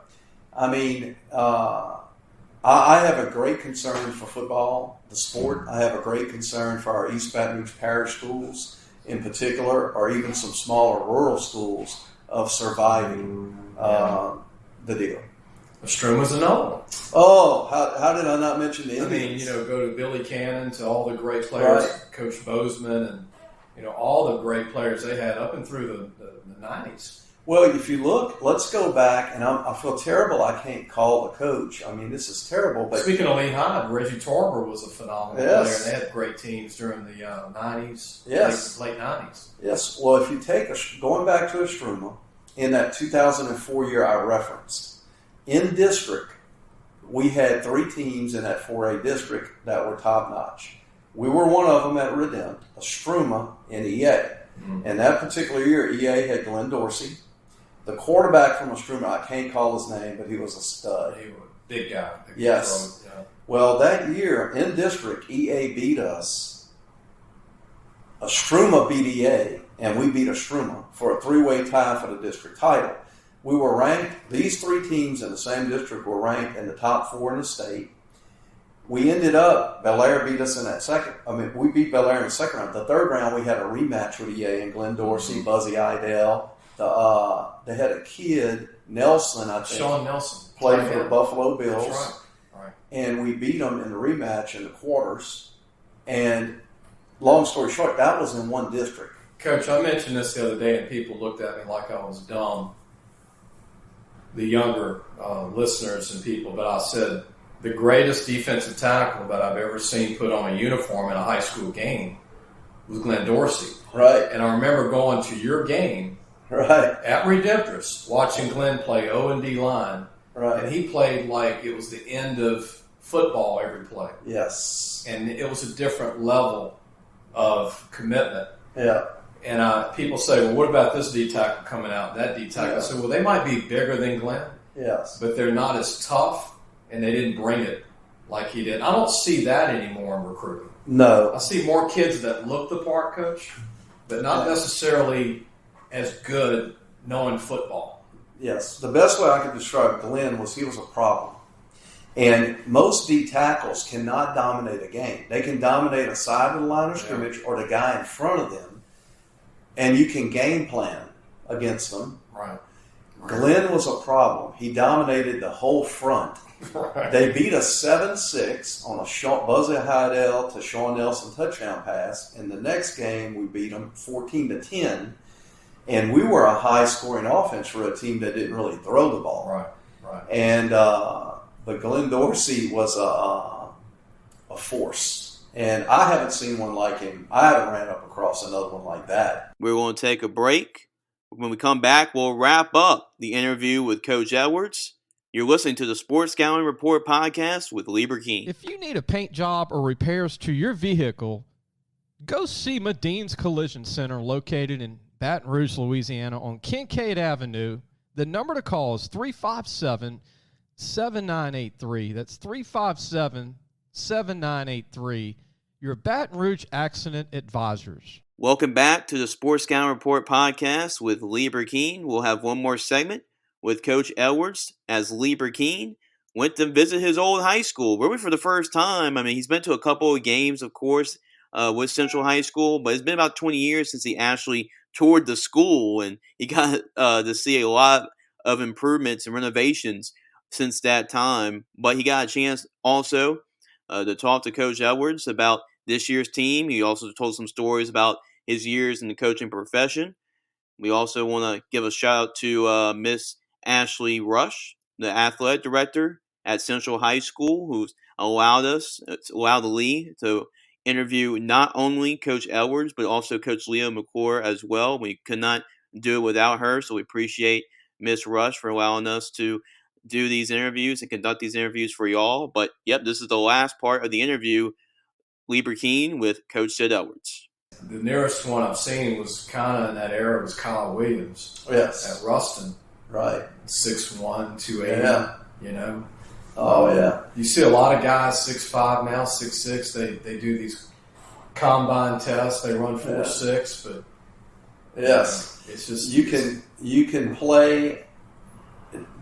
I mean, I have a great concern for football, the sport. I have a great concern for our East Baton Rouge parish schools in particular, or even some smaller rural schools, of surviving the deal. Strum was another one. Oh, how did I not mention the Indians? I mean, go to Billy Cannon, to all the great players, Right. Coach Bozeman, and all the great players they had up and through the 90s. Well, if you look, let's go back, and I feel terrible I can't call the coach. I mean, this is terrible. But speaking of Lehigh, Reggie Torber was a phenomenal Yes. player. They had great teams during the 90s, Yes. late 90s. yes, well, if you take going back to Estruma, in that 2004 year I referenced, in district, we had 3 teams in that 4A district that were top notch. We were one of them at Redemptorist, Estruma, and EA. Mm-hmm. And that particular year, EA had Glenn Dorsey. The quarterback from Estruma, I can't call his name, but he was a stud. He was a big guy. Yes. Yeah. Well, that year in district, EA beat us. Estruma beat EA, and we beat Estruma for a 3-way tie for the district title. We were ranked, these 3 teams in the same district were ranked in the top 4 in the state. We ended up, Bel Air beat us in that second. I mean, we beat Bel Air in the second round. The third round, we had a rematch with EA and Glenn Dorsey, Buzzy Idell. They had a kid, Nelson, I think. Sean Nelson. Played for the Buffalo Bills. That's right. And we beat them in the rematch in the quarters. And long story short, that was in one district. Coach, I mentioned this the other day, and people looked at me like I was dumb, the younger listeners and people, but I said the greatest defensive tackle that I've ever seen put on a uniform in a high school game was Glenn Dorsey. Right. And I remember going to your game at Redemptorist, watching Glenn play O&D line, and he played like it was the end of football every play. Yes. And it was a different level of commitment. Yeah. And people say, well, what about this D-tackle coming out, that D-tackle? Yeah. I said, well, they might be bigger than Glenn, Yes. but they're not as tough, and they didn't bring it like he did. I don't see that anymore in recruiting. No. I see more kids that look the part, Coach, but not necessarily as good knowing football. Yes. The best way I could describe Glenn was he was a problem. And most D tackles cannot dominate a game. They can dominate a side of the line of scrimmage or the guy in front of them, and you can game plan against them. Right. Glenn was a problem. He dominated the whole front. Right. They beat us 7-6 on a Buzzy Heidel to Sean Nelson touchdown pass. In the next game, we beat them 14-10, and we were a high-scoring offense for a team that didn't really throw the ball. Right. And but Glenn Dorsey was a force, and I haven't seen one like him. I haven't ran up across another one like that. We're going to take a break. When we come back, we'll wrap up the interview with Coach Edwards. You're listening to the Sports Scouting Report podcast with Lee Brecheen. If you need a paint job or repairs to your vehicle, go see Madine's Collision Center located in Baton Rouge, Louisiana on Kincaid Avenue. The number to call is 357-7983. That's 357-7983. Your Baton Rouge Accident Advisors. Welcome back to the Sports Scouting Report podcast with Lee Brecheen. We'll have one more segment with Coach Edwards as Lee Brecheen went to visit his old high school, really for the first time. I mean, he's been to a couple of games, of course, with Central High School, but it's been about 20 years since he actually toured the school, and he got to see a lot of improvements and renovations since that time. But he got a chance also to talk to Coach Edwards about this year's team. He also told some stories about his years in the coaching profession. We also want to give a shout out to Miss Ashley Rush, the athletic director at Central High School, who's allowed the Lee to interview not only Coach Edwards, but also Coach Leo McClure as well. We could not do it without her. So we appreciate Miss Rush for allowing us to do these interviews and conduct these interviews for y'all. But, yep, this is the last part of the interview, Lee Brecheen with Coach Sid Edwards. The nearest one I've seen was kind of in that era was Kyle Williams. Yes. At Ruston. Right. 6'1", 280. Yeah. You know. Oh, yeah. You see a lot of guys 6'5", now 6'6". They do these combine tests. They run 4.6, but yes, it's just you can play.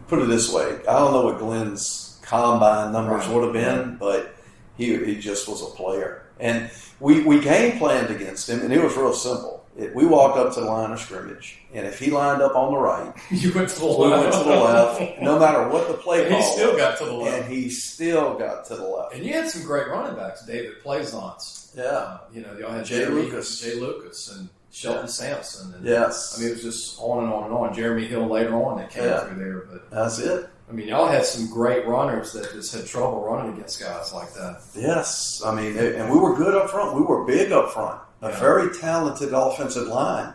Put it this way, I don't know what Glenn's combine numbers would have been, but he just was a player. And we game planned against him, and it was real simple. We walked up to the line of scrimmage, and if he lined up on the right, you went to the we left. went to the left, no matter what the play call He still was, got to the left. and he still got to the left. And you had some great running backs, David Plaisance. Yeah. Y'all had Jay Lucas and Shelton Sampson. And, Yes. I mean, it was just on and on and on. Jeremy Hill later on that came through there. But that's it. I mean, y'all had some great runners that just had trouble running against guys like that. Yes. I mean, and we were good up front. We were big up front. A very talented offensive line.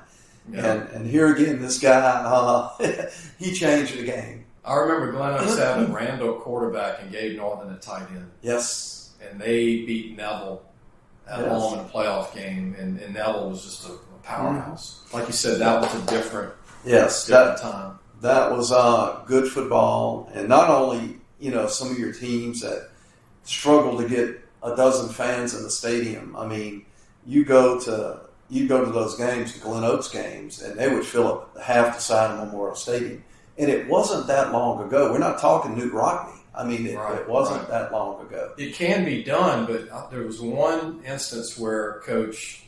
Yeah. And here again, this guy, he changed the game. I remember Glen Oaks having Randall quarterback and Gabe Northern at tight end. Yes. And they beat Neville at home in a playoff game, and Neville was just a powerhouse. Like you said, that was a different time. That was good football, and not only some of your teams that struggle to get a dozen fans in the stadium. I mean, you go to those games, the Glen Oaks games, and they would fill up half the side of Memorial Stadium. And it wasn't that long ago. We're not talking Newt Rockney. I mean, it wasn't that long ago. It can be done, but there was one instance where Coach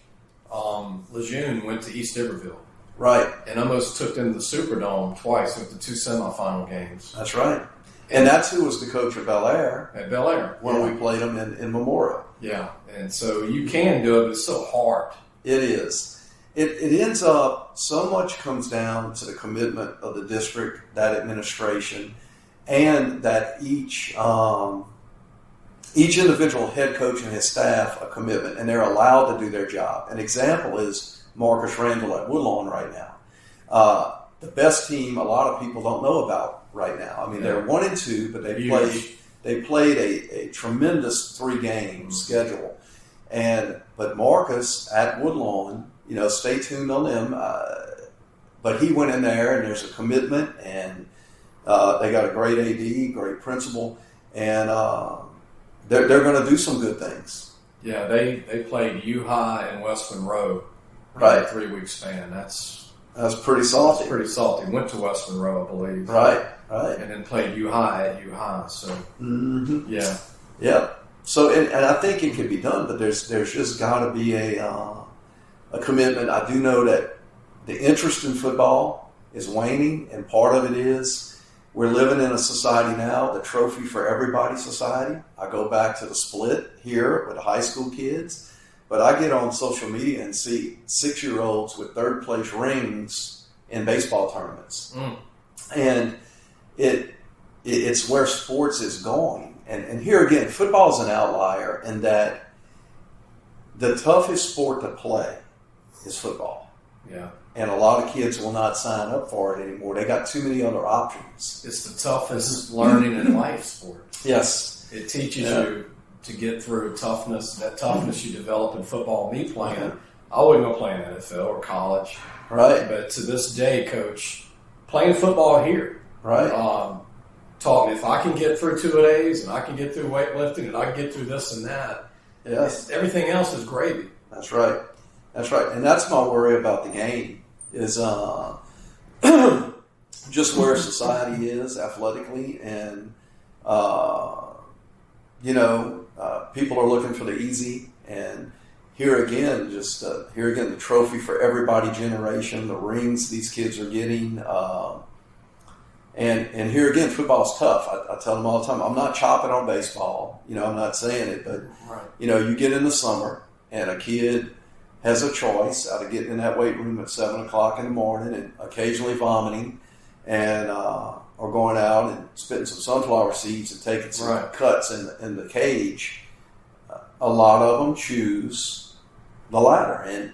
LeJeune went to East Iberville. Right. And almost took them to the Superdome twice with the 2 semifinal games. That's right. And that's who was the coach of Bel Air. At Bel Air. When we played them in Memorial. Yeah. And so you can do it, but it's so hard. It is. It ends up, so much comes down to the commitment of the district, that administration, and that each individual head coach and his staff a commitment, and they're allowed to do their job. An example is Marcus Randall at Woodlawn right now. The best team a lot of people don't know about right now. I mean, they're 1-2, but they played a tremendous 3-game schedule. But Marcus at Woodlawn, stay tuned on them. But he went in there, and there's a commitment, and they got a great AD, great principal, and they're going to do some good things. Yeah, they played U-High and West Monroe in a 3-week span. That's pretty salty. That's pretty salty. Went to West Monroe, I believe. Right. And then played U-High at U-High. So, yeah. So, and I think it can be done, but there's just got to be a commitment. I do know that the interest in football is waning, and part of it is we're living in a society now, the trophy for everybody society. I go back to the split here with the high school kids, but I get on social media and see 6-year-olds with third-place rings in baseball tournaments. And it's where sports is going. And here again, football is an outlier in that the toughest sport to play is football. Yeah. And a lot of kids will not sign up for it anymore. They got too many other options. It's the toughest learning in life sport. Yes. It teaches you to get through toughness. That toughness you develop in football. Me playing, I wouldn't go play in NFL or college. Right. But to this day, Coach, playing football here. Right. Taught me if I can get through 2-a-days and I can get through weightlifting and I can get through this and that. Yes. Everything else is gravy. That's right. And that's my worry about the game is just where society is athletically, and people are looking for the easy. And here again, the trophy for everybody generation, the rings these kids are getting. And here again, football's tough. I tell them all the time, I'm not chopping on baseball. I'm not saying it, but you get in the summer and a kid has a choice out of getting in that weight room at 7 o'clock in the morning and occasionally vomiting, and or going out and spitting some sunflower seeds and taking some cuts in the cage. A lot of them choose the latter, and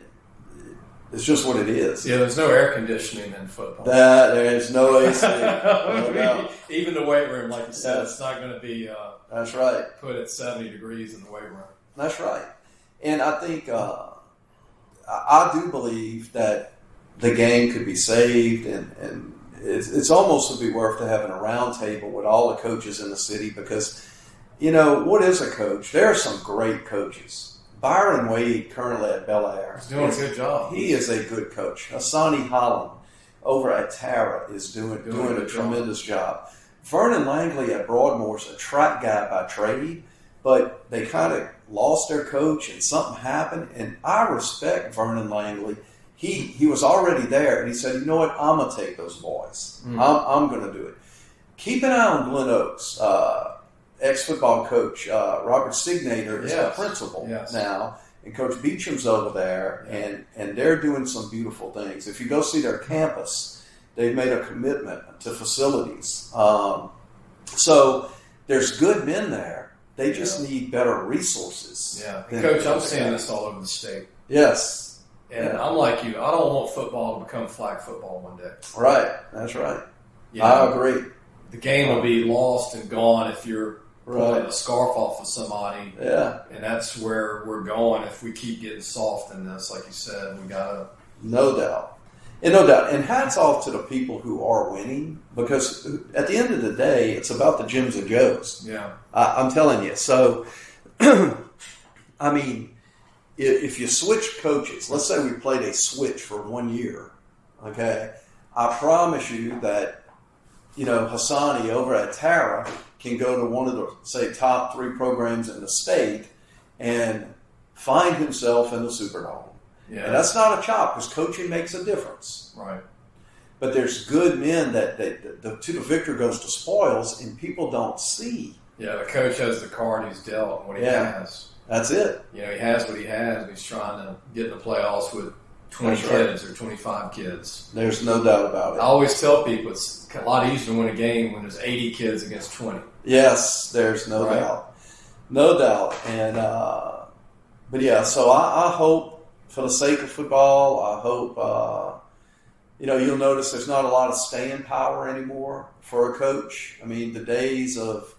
it's just what it is. Yeah, there's no air conditioning in football. There's no AC. No doubt. Even the weight room, like you said, Yes. it's not going to be That's right. put at 70 degrees in the weight room. That's right. And I think I do believe that the game could be saved, and it's almost would be worth having a round table with all the coaches in the city because, what is a coach? There are some great coaches. Byron Wade, currently at Bel Air. He's doing a good job. He is a good coach. Hassani Holland over at Tara is doing a tremendous job. Vernon Langley at Broadmoor's a track guy by trade, but they kind of lost their coach and something happened. And I respect Vernon Langley. He was already there, and he said, you know what, I'm going to take those boys. I'm going to do it. Keep an eye on Glen Oaks. Ex-football coach Robert Signator is the principal now, and Coach Beecham's over there, and they're doing some beautiful things. If you go see their campus, they've made a commitment to facilities. So there's good men there. They just need better resources. Yeah, Coach, I'm seeing this all over the state. Yes. And I'm like you. I don't want football to become flag football one day. Right. That's right. I agree. The game will be lost and gone if you're pulling a scarf off of somebody. Yeah. And that's where we're going if we keep getting soft in this. Like you said, we got to. No doubt. And no doubt. And hats off to the people who are winning because at the end of the day, it's about the Jims and Joes. Yeah. I'm telling you. So, I mean, if you switch coaches, let's say we played a switch for 1 year, okay, I promise you that, Hassani over at Tara can go to one of the, say, top 3 programs in the state and find himself in the Superdome. Yeah. And that's not a chop because coaching makes a difference. Right. But there's good men that to the victor goes to spoils, and people don't see. Yeah, the coach has the card he's dealt, what he has. That's it. He has what he has, and he's trying to get in the playoffs with 20 That's kids or 25 kids. There's no doubt about it. I always tell people it's a lot easier to win a game when there's 80 kids against 20. Yes, there's no doubt. No doubt. And, but yeah, so I hope for the sake of football, I hope, you'll notice there's not a lot of staying power anymore for a coach. I mean, the days of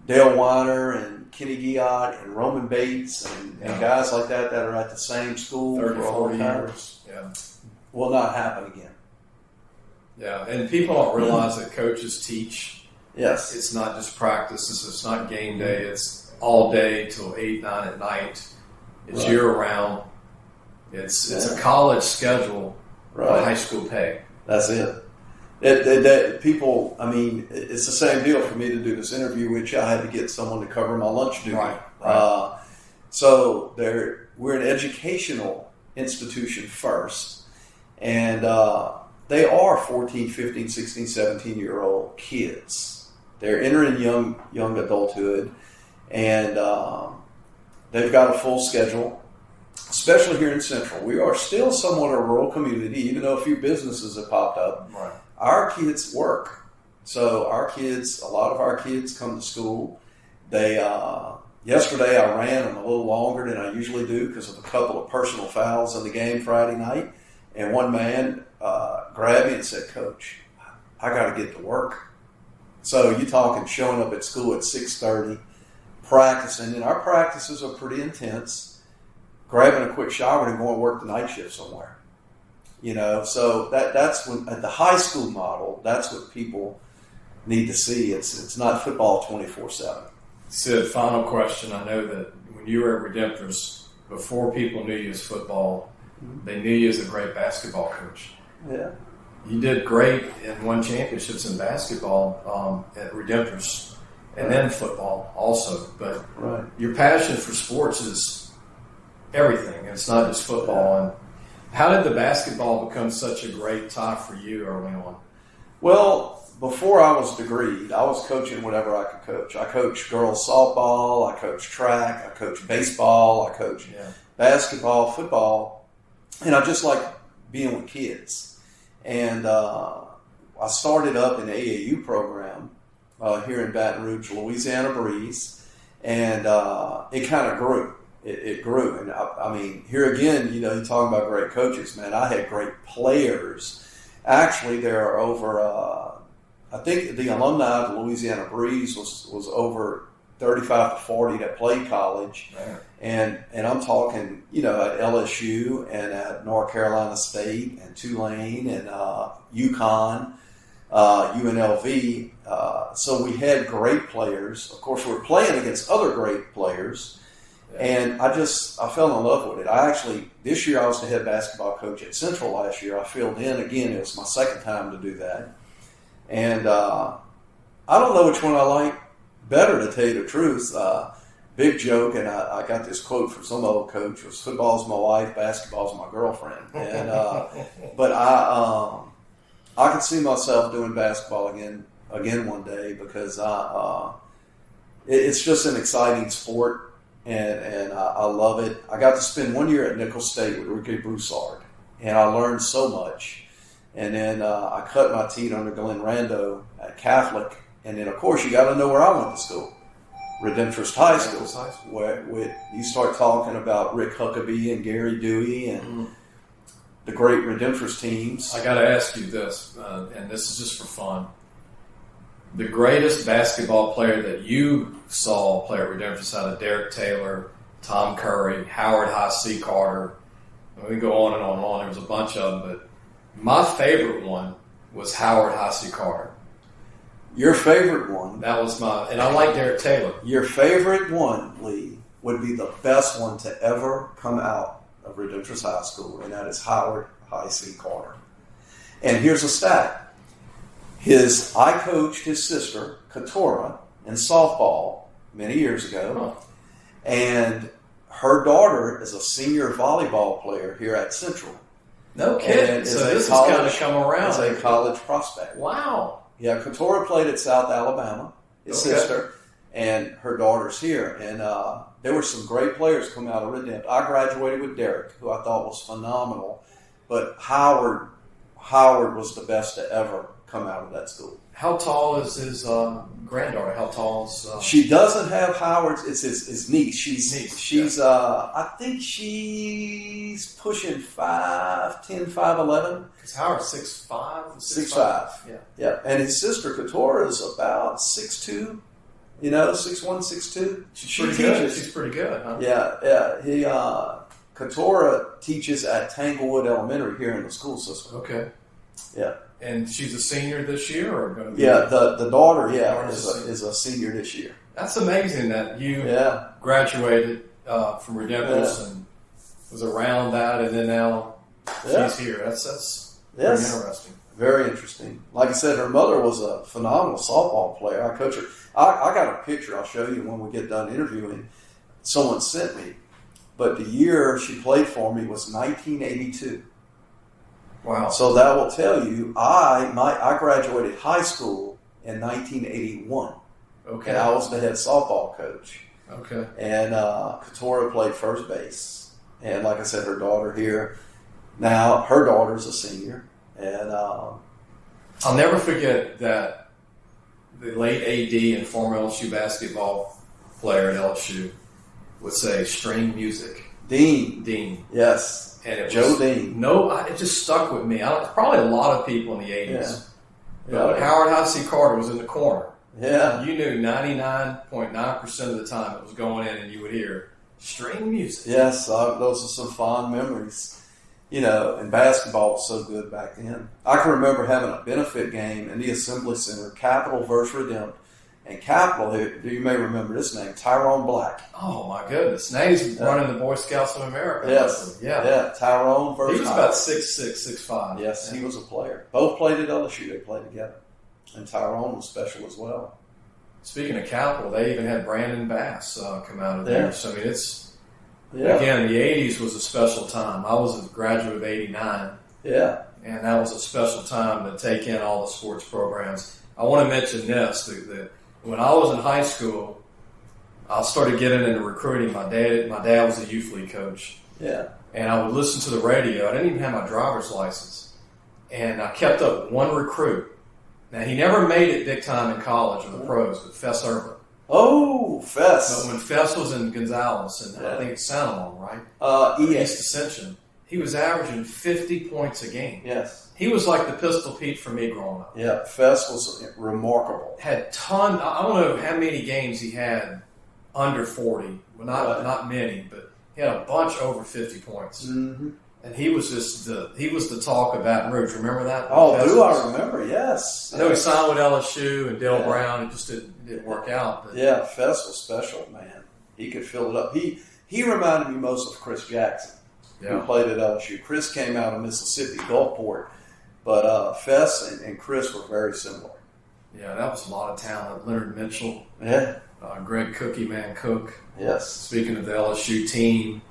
Dale Weiner and Kenny Giott and Roman Bates and guys like that are at the same school 30, for a 40 long time years. Yeah. will not happen again. Yeah, and people don't realize that coaches teach. Yes. It's not just practice. It's not game day. It's all day till 8, 9 at night. It's year-round. It's a college schedule for high school pay. That's it. That people, I mean, it's the same deal for me to do this interview, which I had to get someone to cover my lunch duty. Right. So we're an educational institution first, and they are 14, 15, 16, 17-year-old kids. They're entering young adulthood, and they've got a full schedule, especially here in Central. We are still somewhat a rural community, even though a few businesses have popped up. Right. Our kids work. So a lot of our kids come to school. They yesterday I ran them a little longer than I usually do because of a couple of personal fouls in the game Friday night. And one man grabbed me and said, "Coach, I got to get to work." So you talking showing up at school at 6:30, practicing, and our practices are pretty intense. Grabbing a quick shower and going to work the night shift somewhere. So that's when at the high school model, that's what people need to see. It's not football 24/7. Sid, final question. I know that when you were at Redemptorist, before people knew you as football, they knew you as a great basketball coach. Yeah. You did great and won championships in basketball at Redemptorist and then football also. But your passion for sports is everything. It's not just football. And how did the basketball become such a great tie for you early on? Well, before I was degreed, I was coaching whatever I could coach. I coached girls softball, I coached track, I coached baseball, I coached basketball, football, and I just like being with kids. And I started up an AAU program here in Baton Rouge, Louisiana Breeze, and it kind of grew. it grew. And I mean, here again, you're talking about great coaches, man. I had great players. Actually, there are over, I think the alumni of the Louisiana Breeze was over 35 to 40 that played college. Man. And I'm talking, at LSU and at North Carolina State and Tulane and UConn, UNLV. So we had great players. Of course, we're playing against other great players. And I fell in love with it. This year I was the head basketball coach at Central last year. I filled in again. It was my second time to do that. And I don't know which one I like better, to tell you the truth. Big joke, and I got this quote from some old coach, was football's my wife, basketball's my girlfriend. And but I could see myself doing basketball again one day, because it's just an exciting sport. And I love it. I got to spend 1 year at Nicholls State with Ricky Broussard, and I learned so much. And then I cut my teeth under Glenn Rando at Catholic. And then, of course, you got to know where I went to school, Redemptorist High School. Where you start talking about Rick Huckabee and Gary Dewey and the great Redemptorist teams. I got to ask you this, and this is just for fun. The greatest basketball player that you saw play at Redemptorist out of Derek Taylor, Tom Curry, Howard Hi-C Carter. We can go on and on and on. There was a bunch of them, but my favorite one was Howard Hi-C Carter. Your favorite one? That was and I like Derek Taylor. Your favorite one, Lee, would be the best one to ever come out of Redemptorist High School, and that is Howard Hi-C Carter. And here's a stat. I coached his sister, Katora, in softball many years ago, and her daughter is a senior volleyball player here at Central. No kidding. So this has kind of come around. As a college prospect. Wow. Yeah, Katora played at South Alabama, his sister, and her daughter's here. And there were some great players come out of Redemptorist. I graduated with Derek, who I thought was phenomenal, but Howard was the best to ever come out of that school. How tall is his granddaughter? How tall is... She doesn't have Howard's. It's his niece. She's I think she's pushing 5'10", 5'11". Because Howard's 6'5". 6'5". Yeah. And his sister, Katora, is about 6'2", 6'1", 6'2". She teaches. She's pretty good, huh? Yeah. Katora teaches at Tanglewood Elementary here in the school system. Okay. Yeah. And she's a senior this year, or going to be? Yeah, the daughter, is a senior this year. That's amazing that you graduated from Redemptorist and was around that, and then now she's here. That's very interesting. Very interesting. Like I said, her mother was a phenomenal softball player. I coached her. I got a picture I'll show you when we get done interviewing. Someone sent me. But the year she played for me was 1982. Wow. So that will tell you, I graduated high school in 1981. Okay. And I was the head softball coach. Okay. And Katora played first base. And like I said, her daughter here. Now, her daughter's a senior. And I'll never forget that the late AD and former LSU basketball player at LSU would say, "String music." Dean. Yes. And it Joe was, Dean. It just stuck with me. Probably a lot of people in the 80s. Yeah. But when Howard Hi-C Carter was in the corner, you knew 99.9% of the time it was going in, and you would hear string music. Yes, those are some fond memories. And basketball was so good back then. I can remember having a benefit game in the Assembly Center, Capital versus Redemptorist. And Capital, you may remember this name, Tyrone Black. Oh, my goodness. Now he's running the Boy Scouts of America. Yes. Yeah, Tyrone versus He was about 6'6", 6'5". Yes, he was a player. Both played at LSU. They played together. And Tyrone was special as well. Speaking of Capital, they even had Brandon Bass come out of there. So, I mean, again, the 80s was a special time. I was a graduate of 89. Yeah. And that was a special time to take in all the sports programs. I want to mention this. When I was in high school, I started getting into recruiting. My dad was a youth league coach. Yeah. And I would listen to the radio. I didn't even have my driver's license. And I kept up with one recruit. Now, he never made it big time in college or the pros, but Fess Irvin. Oh, Fess. But when Fess was in Gonzales, and I think it's San Juan, right? East Ascension, he was averaging 50 points a game. Yes. He was like the Pistol Pete for me growing up. Yeah, Fess was remarkable. Had I don't know how many games he had under 40. Well, not many, but he had a bunch over 50 points. Mm-hmm. And he was the talk of Baton Rouge. Remember that? Oh, do I remember? Yes. I know he signed with LSU and Dale Brown. It just didn't work out. But. Yeah, Fess was special, man. He could fill it up. He reminded me most of Chris Jackson, who played at LSU. Chris came out of Mississippi, Gulfport. But Fess and Chris were very similar. Yeah, that was a lot of talent. Leonard Mitchell. Yeah. Greg Cookie Man Cook. Yes. Speaking of the LSU team,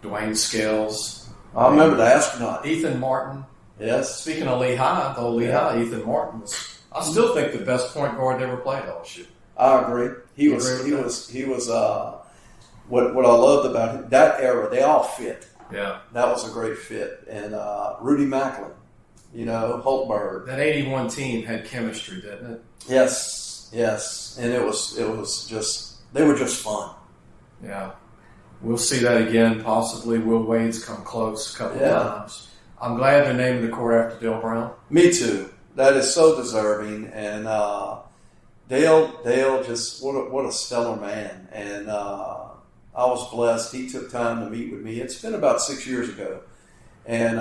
Dwayne Scales. I remember the astronaut. Ethan Martin. Yes. Speaking of Lehigh, Ethan Martin was, I still think, the best point guard ever played at LSU. I agree. He was what I loved about him, that era, they all fit. Yeah. That was a great fit. And Rudy Macklin, Holtberg. That 81 team had chemistry, didn't it? Yes. And it was just, they were just fun. Yeah. We'll see that again, possibly. Will Wade's come close a couple of times. I'm glad they're naming the court after Dale Brown. Me too. That is so deserving. And Dale just, what a stellar man. And I was blessed. He took time to meet with me. It's been about 6 years ago. And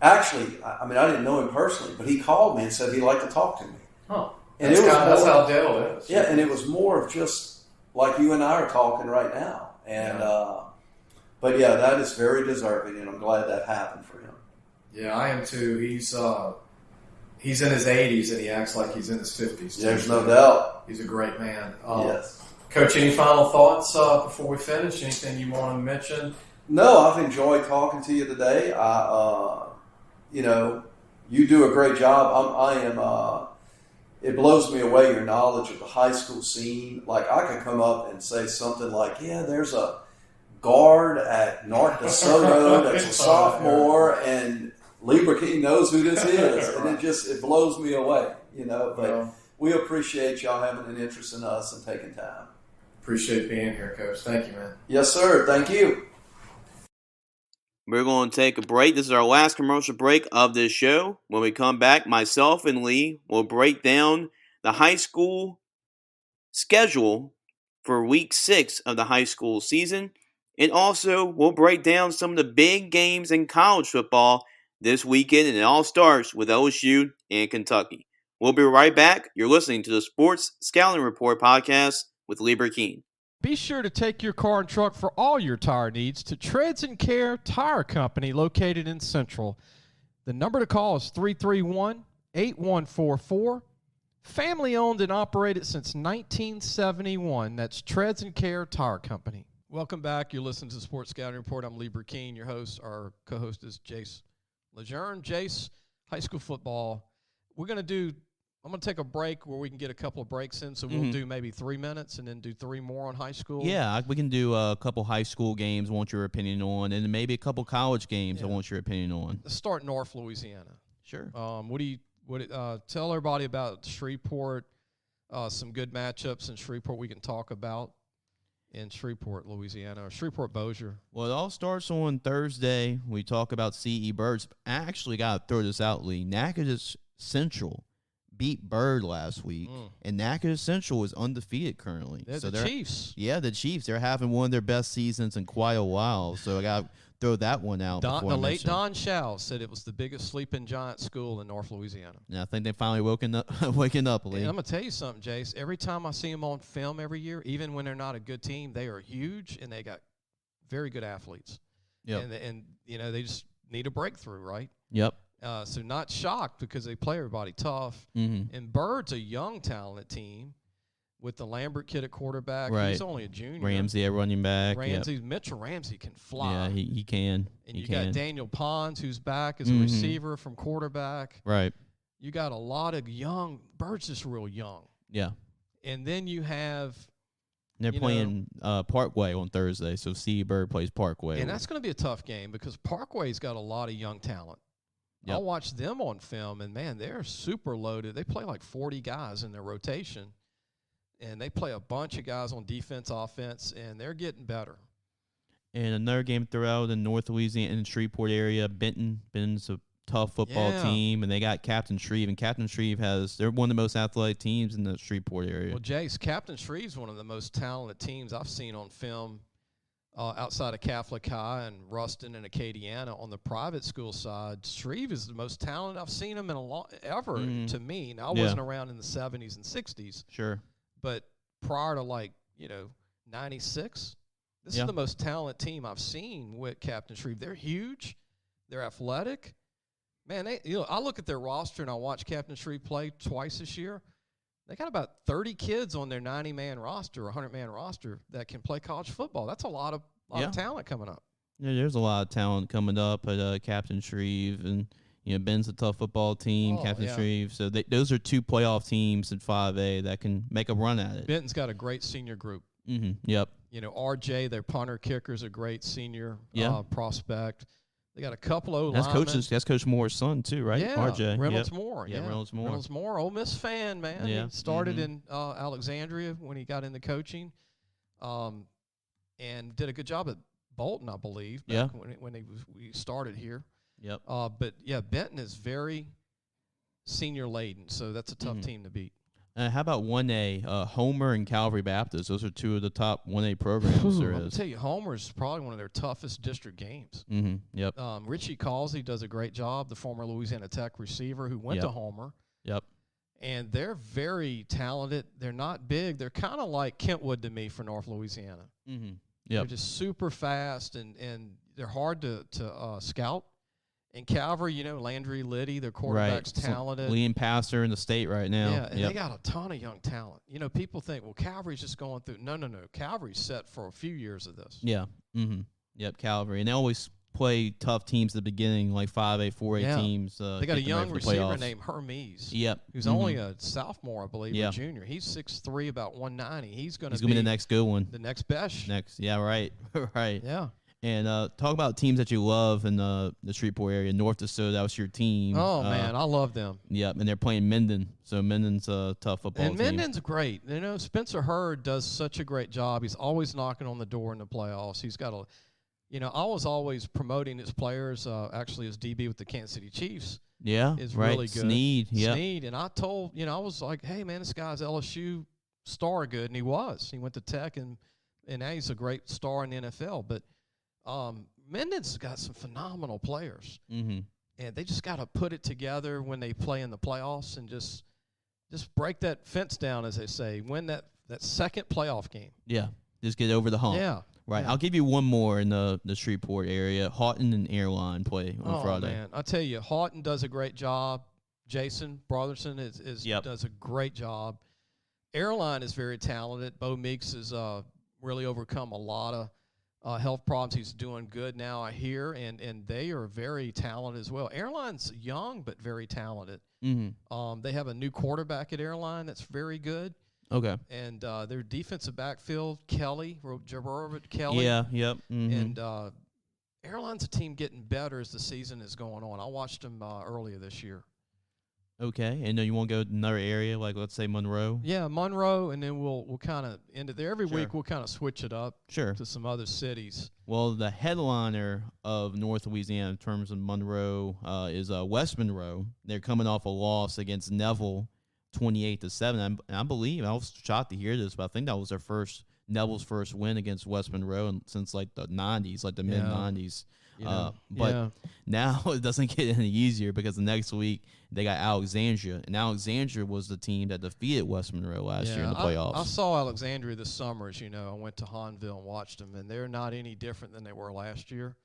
actually, I didn't know him personally, but he called me and said he'd like to talk to me. Huh. And that's how Dale is. Yeah, and it was more of just like you and I are talking right now. And but yeah, that is very deserving, and I'm glad that happened for him. Yeah, I am too. He's in his 80s, and he acts like he's in his 50s. There's no doubt. He's a great man. Yes. Coach, any final thoughts before we finish? Anything you want to mention? No, I've enjoyed talking to you today. You do a great job. It blows me away, your knowledge of the high school scene. Like, I could come up and say something like, yeah, there's a guard at North DeSoto that's a sophomore, and Lee Brecheen knows who this is. And it blows me away, But we appreciate y'all having an interest in us and taking time. Appreciate being here, Coach. Thank you, man. Yes, sir. Thank you. We're going to take a break. This is our last commercial break of this show. When we come back, myself and Lee will break down the high school schedule for week 6 of the high school season. And also, we'll break down some of the big games in college football this weekend. And it all starts with LSU and Kentucky. We'll be right back. You're listening to the Sports Scouting Report podcast with Lee Brecheen. Be sure to take your car and truck for all your tire needs to Treads and Care Tire Company located in Central. The number to call is 331-8144. Family owned and operated since 1971. That's Treads and Care Tire Company. Welcome back. You're listening to the Sports Scouting Report. I'm Lee Brecheen, your host. Our co-host is Jace LeJeune. Jace, high school football. I'm going to take a break where we can get a couple of breaks in, so we'll do maybe 3 minutes and then do 3 more on high school. Yeah, we can do a couple high school games I want your opinion on, and maybe a couple college games I want your opinion on. Let's start North Louisiana. Sure. Tell everybody about Shreveport, some good matchups in Shreveport we can talk about in Shreveport, Louisiana, or Shreveport-Bossier. Well, it all starts on Thursday. We talk about CE Birds. I actually got to throw this out, Lee. Natchitoches Central beat Bird last week, and Natchitoches Central is undefeated currently. They're Chiefs. Yeah, the Chiefs. They're having one of their best seasons in quite a while, so I got to throw that one out. The late Don Schau said it was the biggest sleeping giant school in North Louisiana. And I think they finally waking up, Lee. And I'm going to tell you something, Jace. Every time I see them on film every year, even when they're not a good team, they are huge, and they got very good athletes. Yep. And they just need a breakthrough, right? Yep. So not shocked because they play everybody tough. Mm-hmm. And Bird's a young, talented team with the Lambert kid at quarterback. Right. He's only a junior. Ramsey at running back. Mitchell Ramsey can fly. Yeah, he can. And you got Daniel Pons, who's back as a receiver from quarterback. Right. You got a lot of young. Bird's just real young. Yeah. And then you have. They're playing Parkway on Thursday, so CE Bird plays Parkway. And that's going to be a tough game because Parkway's got a lot of young talent. Yep. I'll watch them on film, and, man, they're super loaded. They play like 40 guys in their rotation. and they play a bunch of guys on defense, offense, and they're getting better. And another game throughout in North Louisiana in the Shreveport area, Benton. Benton's a tough football team, and they got Captain Shreve. And Captain Shreve they're one of the most athletic teams in the Shreveport area. Well, Jace, Captain Shreve's one of the most talented teams I've seen on film outside of Catholic High and Ruston and Acadiana. On the private school side, Shreve is the most talented I've seen him in ever to me. Now, I wasn't around in the 70s and 60s. Sure. But prior to 96, this is the most talented team I've seen with Captain Shreve. They're huge. They're athletic. Man, I look at their roster and I watch Captain Shreve play twice this year. They got about 30 kids on their 90-man roster or 100-man roster that can play college football. That's a lot of talent coming up. Yeah, there's a lot of talent coming up at Captain Shreve, and Ben's a tough football team, Captain Shreve. So those are two playoff teams in 5A that can make a run at it. Benton's got a great senior group. Mm-hmm. Yep. RJ, their punter kicker, is a great senior prospect. They got a couple of linemen. That's Coach Moore's son too, right? Yeah, RJ. Reynolds Moore. Yeah, Reynolds Moore. Reynolds Moore, Ole Miss fan, man. Yeah. He started in Alexandria when he got into coaching, and did a good job at Bolton, I believe. When we started here. Yep. But Benton is very senior laden, so that's a tough team to beat. How about 1A, Homer and Calvary Baptist? Those are two of the top 1A programs there is. I'll tell you, Homer's probably one of their toughest district games. Mm-hmm. Yep. Richie Causey does a great job, the former Louisiana Tech receiver who went to Homer. Yep. And they're very talented. They're not big. They're kind of like Kentwood to me for North Louisiana. Mm-hmm. Yep. They're just super fast, and they're hard to scout. And Calvary, Landry Liddy, their quarterback's talented. Leading passer in the state right now. Yeah, and they got a ton of young talent. People think, well, Calvary's just going through. No. Calvary's set for a few years of this. Yeah. Mm-hmm. Yep, Calvary. And they always play tough teams at the beginning, like 5A, 4A teams. They got a young receiver named Hermes. Yep. Who's only a sophomore, I believe, or junior. He's 6'3", about 190. He's going to be the next good one. The next best. Right. Right. Yeah. And talk about teams that you love in the Shreveport area. North DeSoto, that was your team. Oh, man, I love them. Yep, and they're playing Minden. So Minden's a tough football team. And Minden's great. Spencer Hurd does such a great job. He's always knocking on the door in the playoffs. He's got I was always promoting his players. Actually, his DB with the Kansas City Chiefs. Yeah, is right. really good. Sneed, yeah. Sneed, and I told, I was like, hey, man, this guy's LSU star good, and he was. He went to Tech, and now he's a great star in the NFL. But Minden's got some phenomenal players, and they just got to put it together when they play in the playoffs and just break that fence down, as they say, win that second playoff game. Yeah, just get over the hump. Yeah. Right. Yeah. I'll give you one more in the Shreveport area. Houghton and Airline play on Friday. Man, I tell you, Houghton does a great job. Jason Brotherson does a great job. Airline is very talented. Bo Meeks has really overcome a lot of health problems. He's doing good now, I hear, and they are very talented as well. Airline's young but very talented. Mm-hmm. They have a new quarterback at Airline that's very good. Okay. And their defensive backfield, Kelly, Jabrov Kelly. Yeah, yep. Mm-hmm. And Airline's a team getting better as the season is going on. I watched them earlier this year. Okay, and then you want to go to another area, like let's say Monroe? Yeah, Monroe, and then we'll kind of end it there. Every week we'll kind of switch it up to some other cities. Well, the headliner of North Louisiana in terms of Monroe is West Monroe. They're coming off a loss against Neville, 28-7. And I believe, I was shocked to hear this, but I think that was Neville's first win against West Monroe since like the 90s, like the mid-90s. But now it doesn't get any easier because the next week they got Alexandria, and Alexandria was the team that defeated West Monroe last year in the playoffs. I saw Alexandria this summer, as you know. I went to Hahnville and watched them, and they're not any different than they were last year.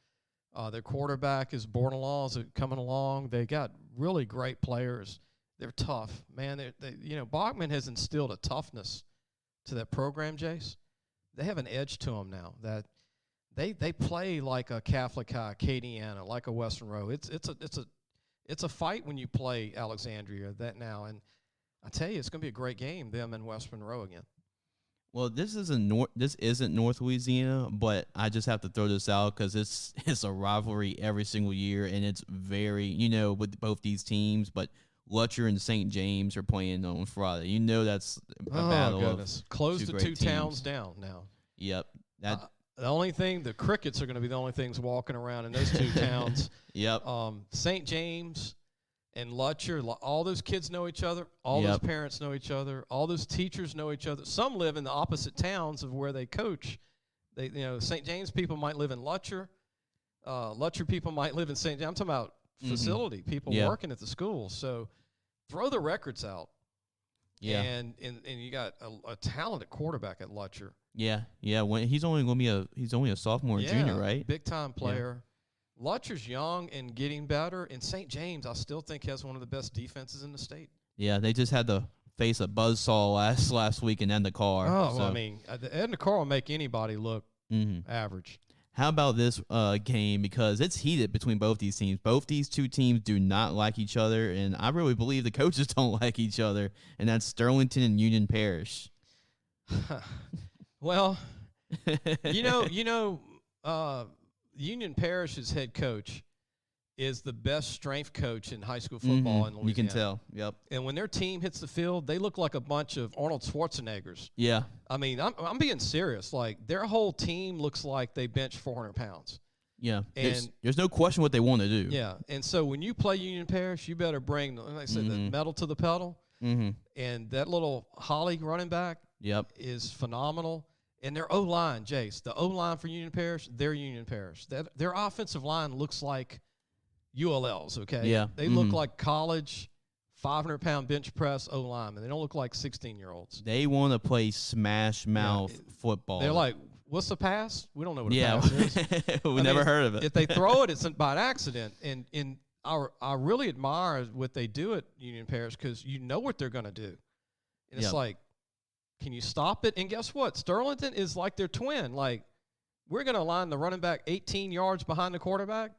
Their quarterback is Bordelon, is coming along. They got really great players. They're tough, man. Bachman has instilled a toughness to that program, Jace. They have an edge to them now that they play like a Catholic High, Acadiana, like a Western Row. It's a fight when you play Alexandria and I tell you, it's going to be a great game, them and West Monroe again. Well, this isn't North Louisiana, but I just have to throw this out because it's a rivalry every single year, and it's very, with both these teams. But Lutcher and St. James are playing on Friday. You know that's a battle. Goodness. Close the two towns down now. Yep. That the only thing, the Crickets are going to be the only things walking around in those two towns. Yep. St. James and Lutcher, all those kids know each other. All those parents know each other. All those teachers know each other. Some live in the opposite towns of where they coach. They, St. James people might live in Lutcher. Lutcher people might live in St. James. I'm talking about facility, people working at the school. So throw the records out. Yeah. And you got a talented quarterback at Lutcher. Yeah. When he's only a sophomore and junior, right? Big time player. Lutcher's young and getting better, and St. James I still think has one of the best defenses in the state. Yeah, they just had to face a buzzsaw last week and end the car. Oh, well, I mean, the car will make anybody look average. How about this game? Because it's heated between both these teams. Both these two teams do not like each other, and I really believe the coaches don't like each other, and that's Sterlington and Union Parish. Well, Union Parish's head coach is the best strength coach in high school football in Louisiana. You can tell, yep. And when their team hits the field, they look like a bunch of Arnold Schwarzeneggers. Yeah. I mean, I'm being serious. Like, their whole team looks like they bench 400 pounds. Yeah. And there's no question what they want to do. Yeah. And so when you play Union Parish, you better bring, like I said, the metal to the pedal. And that little Holly running back is phenomenal. And their O-line, Jace, the O-line for Union Parish, they're Union Parish. Their offensive line looks like ULL's, okay? Yeah. They look like college 500-pound bench press O-linemen. They don't look like 16-year-olds. They want to play smash mouth football. They're like, what's the pass? We don't know what a pass is. We never heard of it. If they throw it, it's by accident. And I really admire what they do at Union Parish because you know what they're going to do. And it's like, can you stop it? And guess what? Sterlington is like their twin. Like, we're going to line the running back 18 yards behind the quarterback,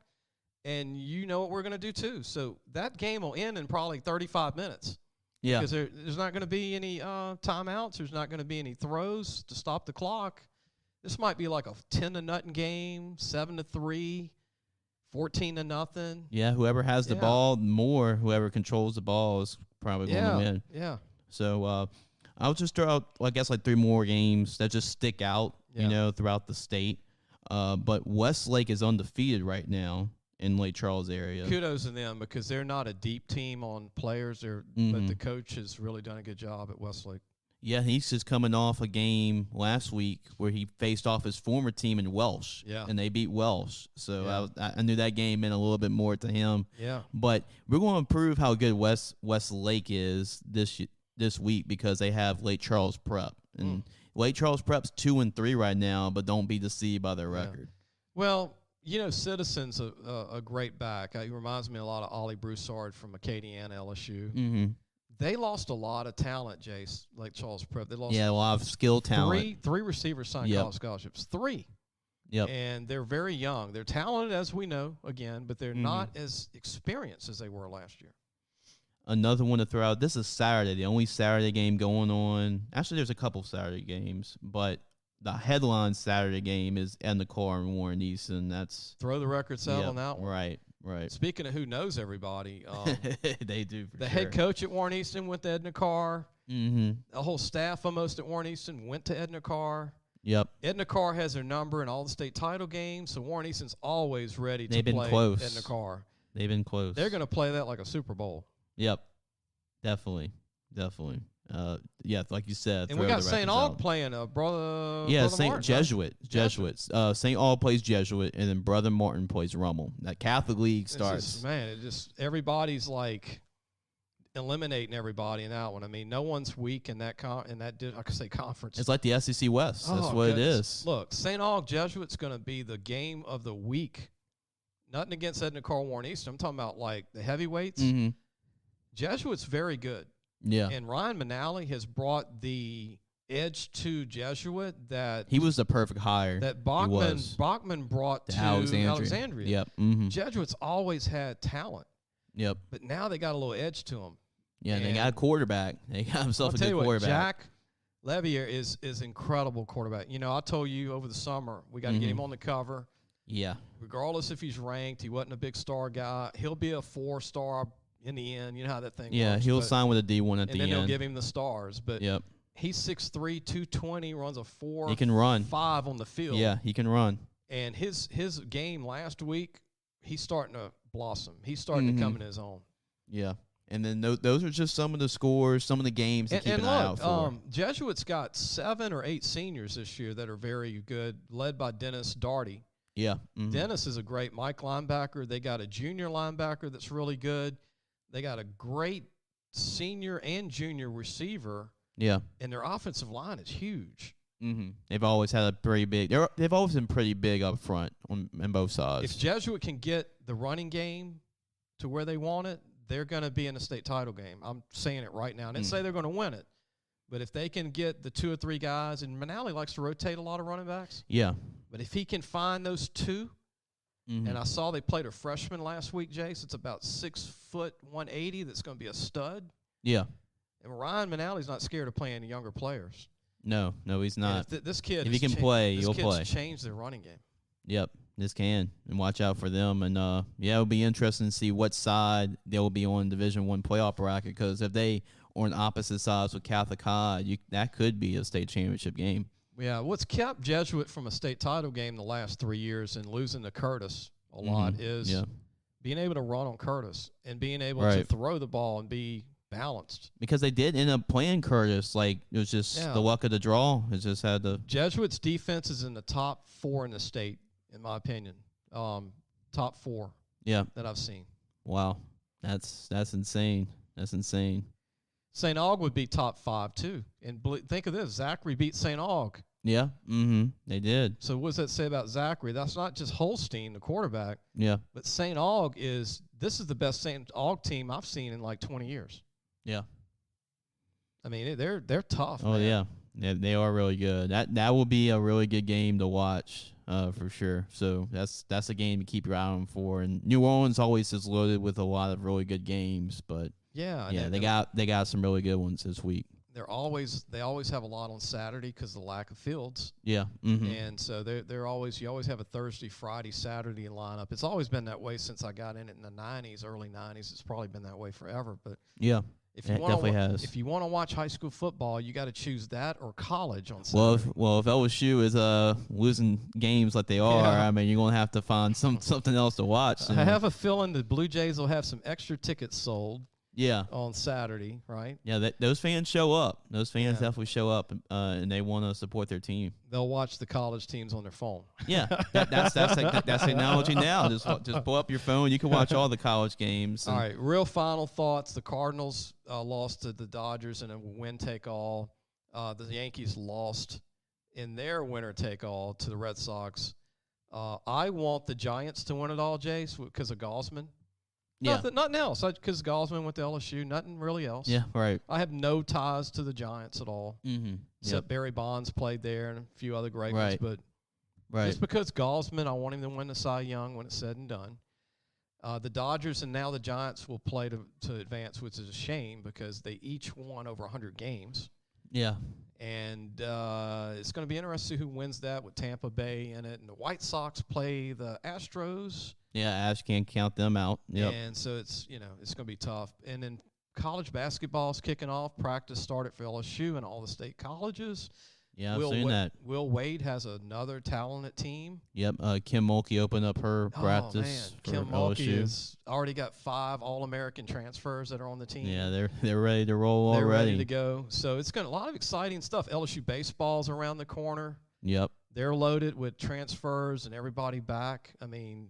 and you know what we're going to do too. So that game will end in probably 35 minutes. Yeah. Because there's not going to be any timeouts. There's not going to be any throws to stop the clock. This might be like a 10-0 game, 7-3, 14-0. Yeah, whoever has the ball more, whoever controls the ball is probably going to win. Yeah. So I'll just throw out, I guess, like 3 more games that just stick out, throughout the state. But Westlake is undefeated right now in Lake Charles area. Kudos to them because they're not a deep team on players. But the coach has really done a good job at Westlake. Yeah, he's just coming off a game last week where he faced off his former team in Welsh. Yeah. And they beat Welsh. So I knew that game meant a little bit more to him. Yeah. But we're going to prove how good Westlake is this week because they have Lake Charles Prep. And Lake Charles Prep's 2-3 right now, but don't be deceived by their record. Well, Citizen's a great back. He reminds me a lot of Ollie Broussard from Acadiana, LSU. They lost a lot of talent, Jace, Lake Charles Prep. They lost a lot of skill talent. Three receivers signed college scholarships. 3. Yep. And they're very young. They're talented, as we know, again, but they're not as experienced as they were last year. Another one to throw out. This is Saturday, the only Saturday game going on. Actually, there's a couple Saturday games, but the headline Saturday game is Edna Carr and Warren Easton. That's throw the records out on that one. Right. Speaking of who knows everybody, they do. The head coach at Warren Easton went to Edna Carr. The whole staff almost at Warren Easton went to Edna Carr. Yep. Edna Carr has their number in all the state title games, so Warren Easton's always ready to play close. Edna Carr. They've been close. They're going to play that like a Super Bowl. Yep. Definitely. Like you said. And we got St. Aug playing Brother St. Martin, Jesuits. St. Aug plays Jesuit, and then Brother Martin plays Rummel. That Catholic League starts. Everybody's like eliminating everybody in that one. I mean, no one's weak in that conference. It's like the SEC West. That's what it is. Look, St. Aug Jesuit's going to be the game of the week. Nothing against Edna Carr, Warren Easton. I'm talking about like the heavyweights. Jesuit's very good. Yeah. And Ryan Manali has brought the edge to Jesuit that he was the perfect hire. That Bachman brought to Alexandria. Yep. Jesuit's always had talent. Yep. But now they got a little edge to them. Yeah, and they got a quarterback. They got himself a good quarterback. Jack Levier is incredible quarterback. I told you over the summer we got to get him on the cover. Yeah. Regardless if he's ranked, he wasn't a big star guy. He'll be a 4-star, in the end. You know how that thing Yeah, works. he'll sign with a D1 at the and end. then they'll give him the stars. But Yep. he's 6'3", 220, runs a 4.5 He can run. on the field. Yeah, he can run. And his game last week, he's starting to blossom. He's starting to come in his own. Yeah. And then those are just some of the scores, some of the games to keep an eye out for. Jesuits got 7 or 8 seniors this year that are very good, led by Dennis Darty. Yeah. Dennis is a great Mike linebacker. They got a junior linebacker that's really good. They got a great senior and junior receiver. Yeah. And their offensive line is huge. They've always had a pretty big. They've always been pretty big up front on both sides. If Jesuit can get the running game to where they want it, they're going to be in a state title game. I'm saying it right now. I didn't say they're going to win it, but if they can get the 2 or 3 guys, and Manali likes to rotate a lot of running backs. Yeah. But if he can find those 2, and I saw they played a freshman last week, Jace. It's about 6 foot 180. That's going to be a stud. Yeah. And Ryan Manali's not scared of playing younger players. No, he's not. This kid, if he can play, he'll play. This kid's changed their running game. Yep, this can, and watch out for them. And it'll be interesting to see what side they will be on Division I playoff bracket. Because if they are on opposite sides with Catholic High, that could be a state championship game. Yeah, what's kept Jesuit from a state title game the last 3 years and losing to Curtis a lot is being able to run on Curtis and being able to throw the ball and be balanced. Because they did end up playing Curtis. Like, it was just the luck of the draw. It just had to. Jesuit's defense is in the top 4 in the state, in my opinion. Top 4 that I've seen. Wow. That's insane. That's insane. St. Aug would be top 5, too. And think of this. Zachary beat St. Aug. Yeah. They did. So what does that say about Zachary? That's not just Holstein, the quarterback. Yeah. But St. Aug this is the best St. Aug team I've seen in like 20 years. Yeah. I mean, they're tough. Oh, man. Yeah, they are really good. That will be a really good game to watch for sure. So that's a game to keep your eye on for. And New Orleans always is loaded with a lot of really good games, but they got some really good ones this week. They always have a lot on Saturday because of the lack of fields. Yeah. And so you always have a Thursday, Friday, Saturday lineup. It's always been that way since I got in it in the 90s, early 90s. It's probably been that way forever. But yeah. If you if you want to watch high school football, you got to choose that or college on Saturday. Well, if LSU is losing games like they are, I mean, you're gonna have to find something else to watch. I have a feeling the Blue Jays will have some extra tickets sold. Yeah. On Saturday, right? Yeah, those fans show up. Those fans definitely show up, and they want to support their team. They'll watch the college teams on their phone. Yeah, that's technology now. Just pull up your phone. You can watch all the college games. All right, real final thoughts. The Cardinals lost to the Dodgers in a win-take-all. The Yankees lost in their winner-take-all to the Red Sox. I want the Giants to win it all, Jace, because of Gosman. Yeah. Nothing else. Because Gosman went to LSU. Nothing really else. Yeah, right. I have no ties to the Giants at all. Except Barry Bonds played there and a few other great ones. But just because Gosman, I want him to win the Cy Young when it's said and done. The Dodgers and now the Giants will play to advance, which is a shame because they each won over 100 games. Yeah. And it's going to be interesting who wins that with Tampa Bay in it. And the White Sox play the Astros. Yeah, Ash can't count them out. Yep. And so it's going to be tough. And then college basketball's kicking off. Practice started for LSU and all the state colleges. Yeah, I've seen that. Will Wade has another talented team. Yep, Kim Mulkey opened up her practice for Kim LSU. Mulkey has already got 5 All-American transfers that are on the team. Yeah, they're ready to roll already. They're ready to go. So it's got a lot of exciting stuff. LSU baseball's around the corner. Yep. They're loaded with transfers and everybody back. I mean,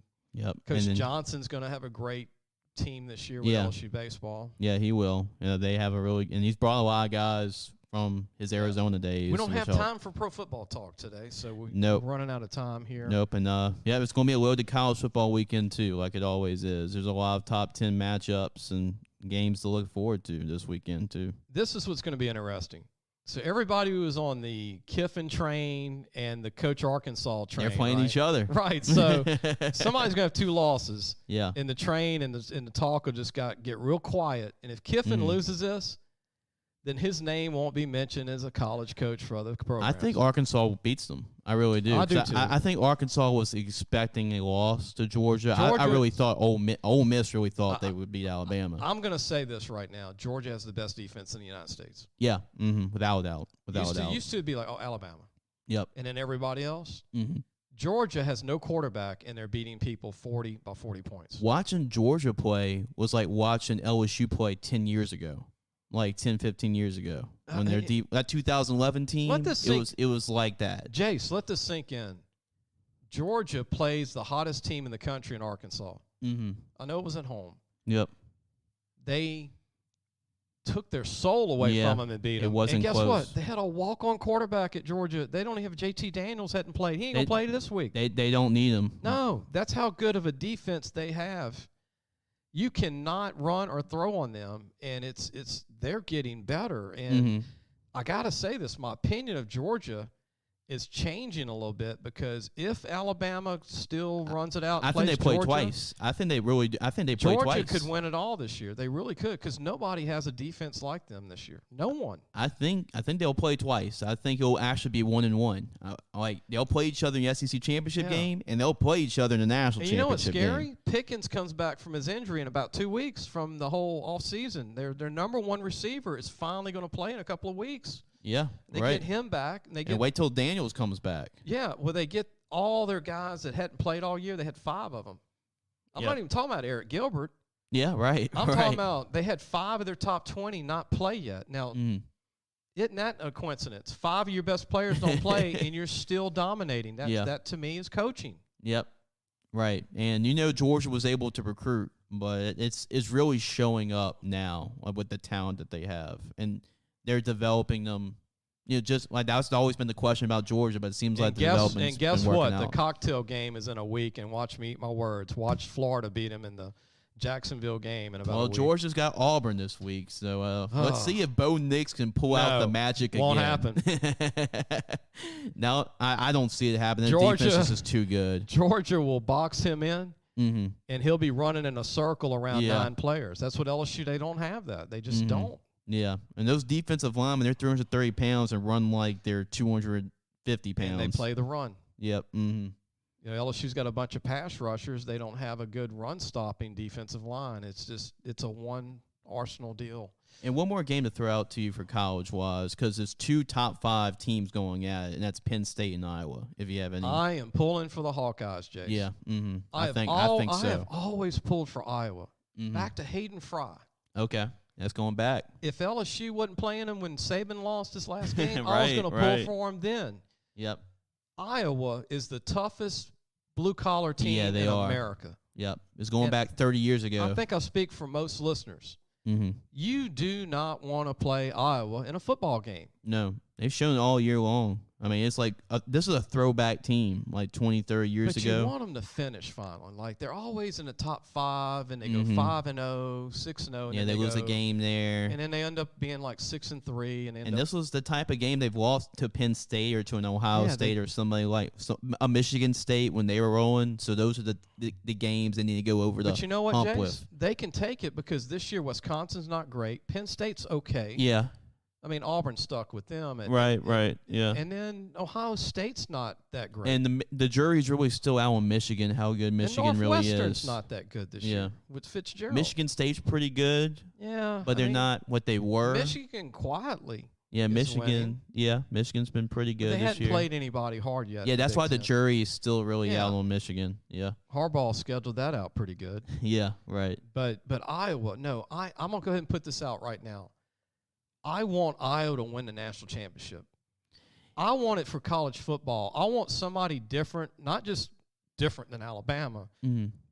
Coach Johnson's going to have a great team this year with LSU baseball. Yeah, he will. They have and he's brought a lot of guys from his Arizona days. We don't have time for pro football talk today, so we're running out of time here. Nope, and it's going to be a loaded college football weekend too, like it always is. There's a lot of top 10 matchups and games to look forward to this weekend too. This is what's going to be interesting. So everybody who was on the Kiffin train and the Coach Arkansas train, they're playing each other, right? So somebody's gonna have 2 losses. Yeah, in the train and the talk will just get real quiet. And if Kiffin loses this, then his name won't be mentioned as a college coach for other programs. I think Arkansas beats them. I really do. I do too. I think Arkansas was expecting a loss to Georgia. I really thought Ole Miss really thought they would beat Alabama. I'm going to say this right now. Georgia has the best defense in the United States. Yeah, without a doubt. Used to be like, Alabama. Yep. And then everybody else. Georgia has no quarterback, and they're beating people by 40 points. Watching Georgia play was like watching LSU play 10 years ago. Like 10, 15 years ago, when they're deep. That 2011 team, it was like that. Jace, let this sink in. Georgia plays the hottest team in the country in Arkansas. I know it was at home. Yep. They took their soul away from them and beat them. It wasn't close. And guess close. what? They had a walk-on quarterback at Georgia. They don't even have JT Daniels hadn't played. He ain't going to play this week. They don't need him. No, that's how good of a defense they have. You cannot run or throw on them, and they're getting better. And I got to say this, my opinion of Georgia is changing a little bit, because if Alabama still runs it out and I think they play Georgia, twice. I think they really do. I think they play twice. Georgia could win it all this year. They really could, because nobody has a defense like them this year. No one. I think they'll play twice. I think it'll actually be 1-1. Like, they'll play each other in the SEC championship game, and they'll play each other in the national championship game. You know what's scary? Pickens comes back from his injury in about 2 weeks from the whole offseason. Their number one receiver is finally going to play in a couple of weeks. Yeah, they get him back. And wait till Daniels comes back. Yeah, well, they get all their guys that hadn't played all year. They had 5 of them. I'm not even talking about Eric Gilbert. Yeah, right. I'm talking about they had 5 of their top 20 not play yet. Now, isn't that a coincidence? 5 of your best players don't play, and you're still dominating. That, to me, is coaching. Yep, right. And Georgia was able to recruit, but it's really showing up now with the talent that they have. And they're developing them, just like that's always been the question about Georgia, but it seems like the development's been working what? out. The cocktail game is in a week, and watch me eat my words. Watch Florida beat them in the Jacksonville game in about a week. Georgia's got Auburn this week, so let's see if Bo Nix can pull out the magic won't again. happen. No, I don't see it happening. Georgia, the defense is just too good. Georgia will box him in, and he'll be running in a circle around 9 players. That's what LSU, they don't have that. They just don't. Yeah, and those defensive linemen, they're 330 pounds and run like they're 250 pounds. And they play the run. Yep. LSU's got a bunch of pass rushers. They don't have a good run-stopping defensive line. It's a one Arsenal deal. And one more game to throw out to you for college-wise, because there's 2 top 5 teams going at it, and that's Penn State and Iowa, if you have any. I am pulling for the Hawkeyes, Jace. Yeah, I think so. I have always pulled for Iowa. Back to Hayden Fry. Okay. That's going back. If LSU wasn't playing him when Saban lost his last game, I was going to pull for him then. Yep. Iowa is the toughest blue-collar team in America. Yep. It's going back 30 years ago. I think I speak for most listeners. You do not want to play Iowa in a football game. No. They've shown it all year long. I mean, it's like this is a throwback team, like 20, 30 years ago. But you want them to finish finally. Like, they're always in the top 5, and they go 5-0, 6-0. Yeah, they lose a game there. And then they end up being like 6-3. And this was the type of game they've lost to Penn State or to an Ohio State or somebody like a Michigan State when they were rolling. So those are the games they need to go over the hump with. But you know what, Jace? They can take it, because this year Wisconsin's not great. Penn State's okay. Yeah. I mean, Auburn stuck with them. Right, yeah. And then Ohio State's not that great. And the jury's really still out on Michigan, how good Michigan really is. Northwestern's not that good this year with Fitzgerald. Michigan State's pretty good. Yeah. But they're not what they were. Michigan quietly. Yeah, Michigan. Yeah, Michigan's been pretty good this year. They hadn't played anybody hard yet. Yeah, that's why the jury is still really out on Michigan. Yeah. Harbaugh scheduled that out pretty good. Yeah, right. But Iowa, no, I'm going to go ahead and put this out right now. I want Iowa to win the national championship. I want it for college football. I want somebody different, not just different than Alabama,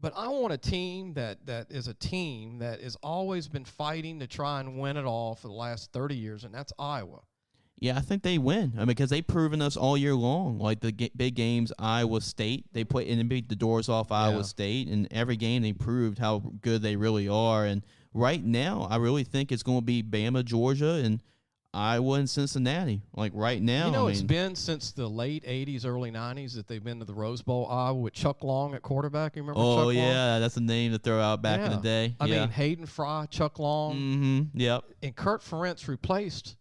but I want a team that is a team that has always been fighting to try and win it all for the last 30 years, and that's Iowa. Yeah, I think they win. I mean, because they've proven us all year long. Like the big games, Iowa State, they put and they beat the doors off Iowa State, and every game they proved how good they really are. And right now, I really think it's going to be Bama, Georgia, and Iowa and Cincinnati. Like right now, it's been since the late '80s, early '90s that they've been to the Rose Bowl. Iowa with Chuck Long at quarterback. You remember? Oh Chuck Long? That's a name to throw out back in the day. I mean, Hayden Fry, Chuck Long. Yep. And Kurt Ferentz replaced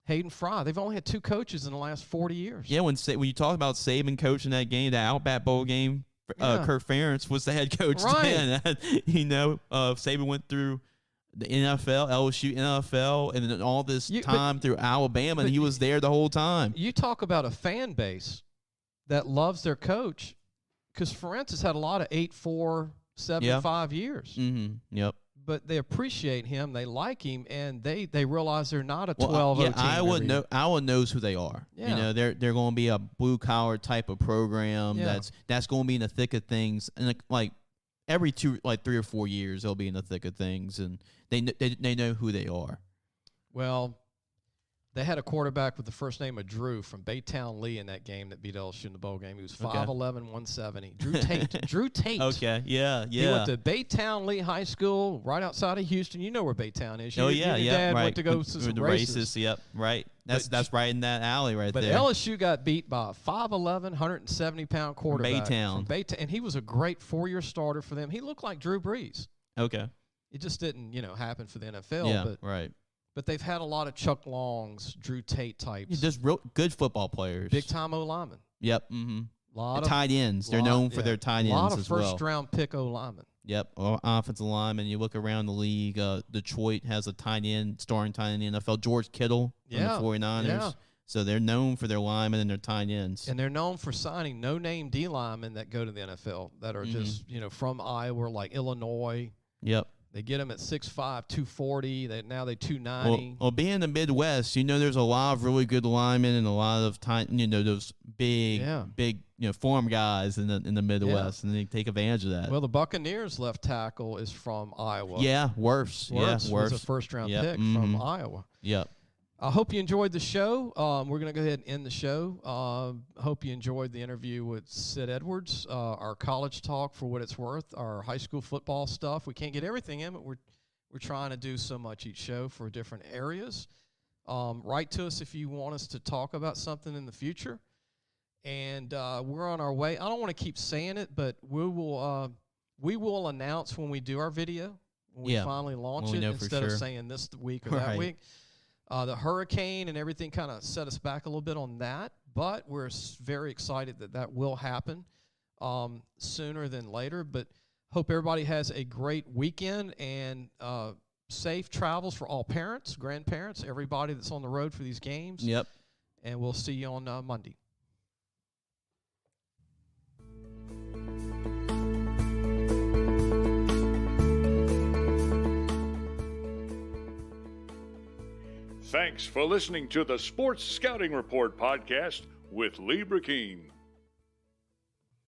Hayden Fry. They've only had 2 coaches in the last 40 years. Yeah, when you talk about Saban coaching that game, that Outback Bowl game, Kirk Ferentz was the head coach then. Saban went through the NFL, LSU NFL, and then all this time through Alabama, and he was there the whole time. You talk about a fan base that loves their coach, because Ferentz has had a lot of 8-4, 7-5 years. Mm-hmm. Yep. But they appreciate him, they like him, and they realize they're not a 12-0 team. Iowa knows who they are. Yeah. You know, they're going to be a blue collar type of program that's going to be in the thick of things, and like every 3 or 4 years they'll be in the thick of things, and they know who they are. Well, they had a quarterback with the first name of Drew from Baytown Lee in that game that beat LSU in the bowl game. He was 5'11", 170. Drew Tate. Okay, yeah. He went to Baytown Lee High School right outside of Houston. You know where Baytown is. Your dad right. went to go to some races. Yep, right. That's right in that alley right there. But LSU got beat by a 5'11", 170-pound quarterback. Baytown. And he was a great 4-year starter for them. He looked like Drew Brees. Okay. It just didn't, happen for the NFL. Yeah, right. But they've had a lot of Chuck Longs, Drew Tate types. Yeah, just real good football players. Big-time O-linemen. Yep. Mm-hmm. Lot of tight ends. They're known for their tight ends as well. A lot of first-round pick O-linemen. Yep. Offensive linemen. You look around the league, Detroit has a starting tight end in the NFL. George Kittle from the 49ers. Yeah. So they're known for their linemen and their tight ends. And they're known for signing no-name D linemen that go to the NFL that are just, from Iowa, like Illinois. Yep. They get them at 6'5", 240. Now they 290. Well, being in the Midwest, there's a lot of really good linemen and a lot of those big form guys in the Midwest, and they take advantage of that. Well, the Buccaneers left tackle is from Iowa. Yeah, Wirfs. Was a first-round pick from Iowa. Yep. I hope you enjoyed the show. We're going to go ahead and end the show. Hope you enjoyed the interview with Sid Edwards, our college talk for what it's worth, our high school football stuff. We can't get everything in, but we're trying to do so much each show for different areas. Write to us if you want us to talk about something in the future. And we're on our way. I don't want to keep saying it, but we will announce when we do our video, when we finally launch it, instead of saying this week or that week. The hurricane and everything kind of set us back a little bit on that, but we're very excited that will happen sooner than later. But hope everybody has a great weekend and safe travels for all parents, grandparents, everybody that's on the road for these games. Yep. And we'll see you on Monday. Thanks for listening to the Sports Scouting Report podcast with Lee Brecheen.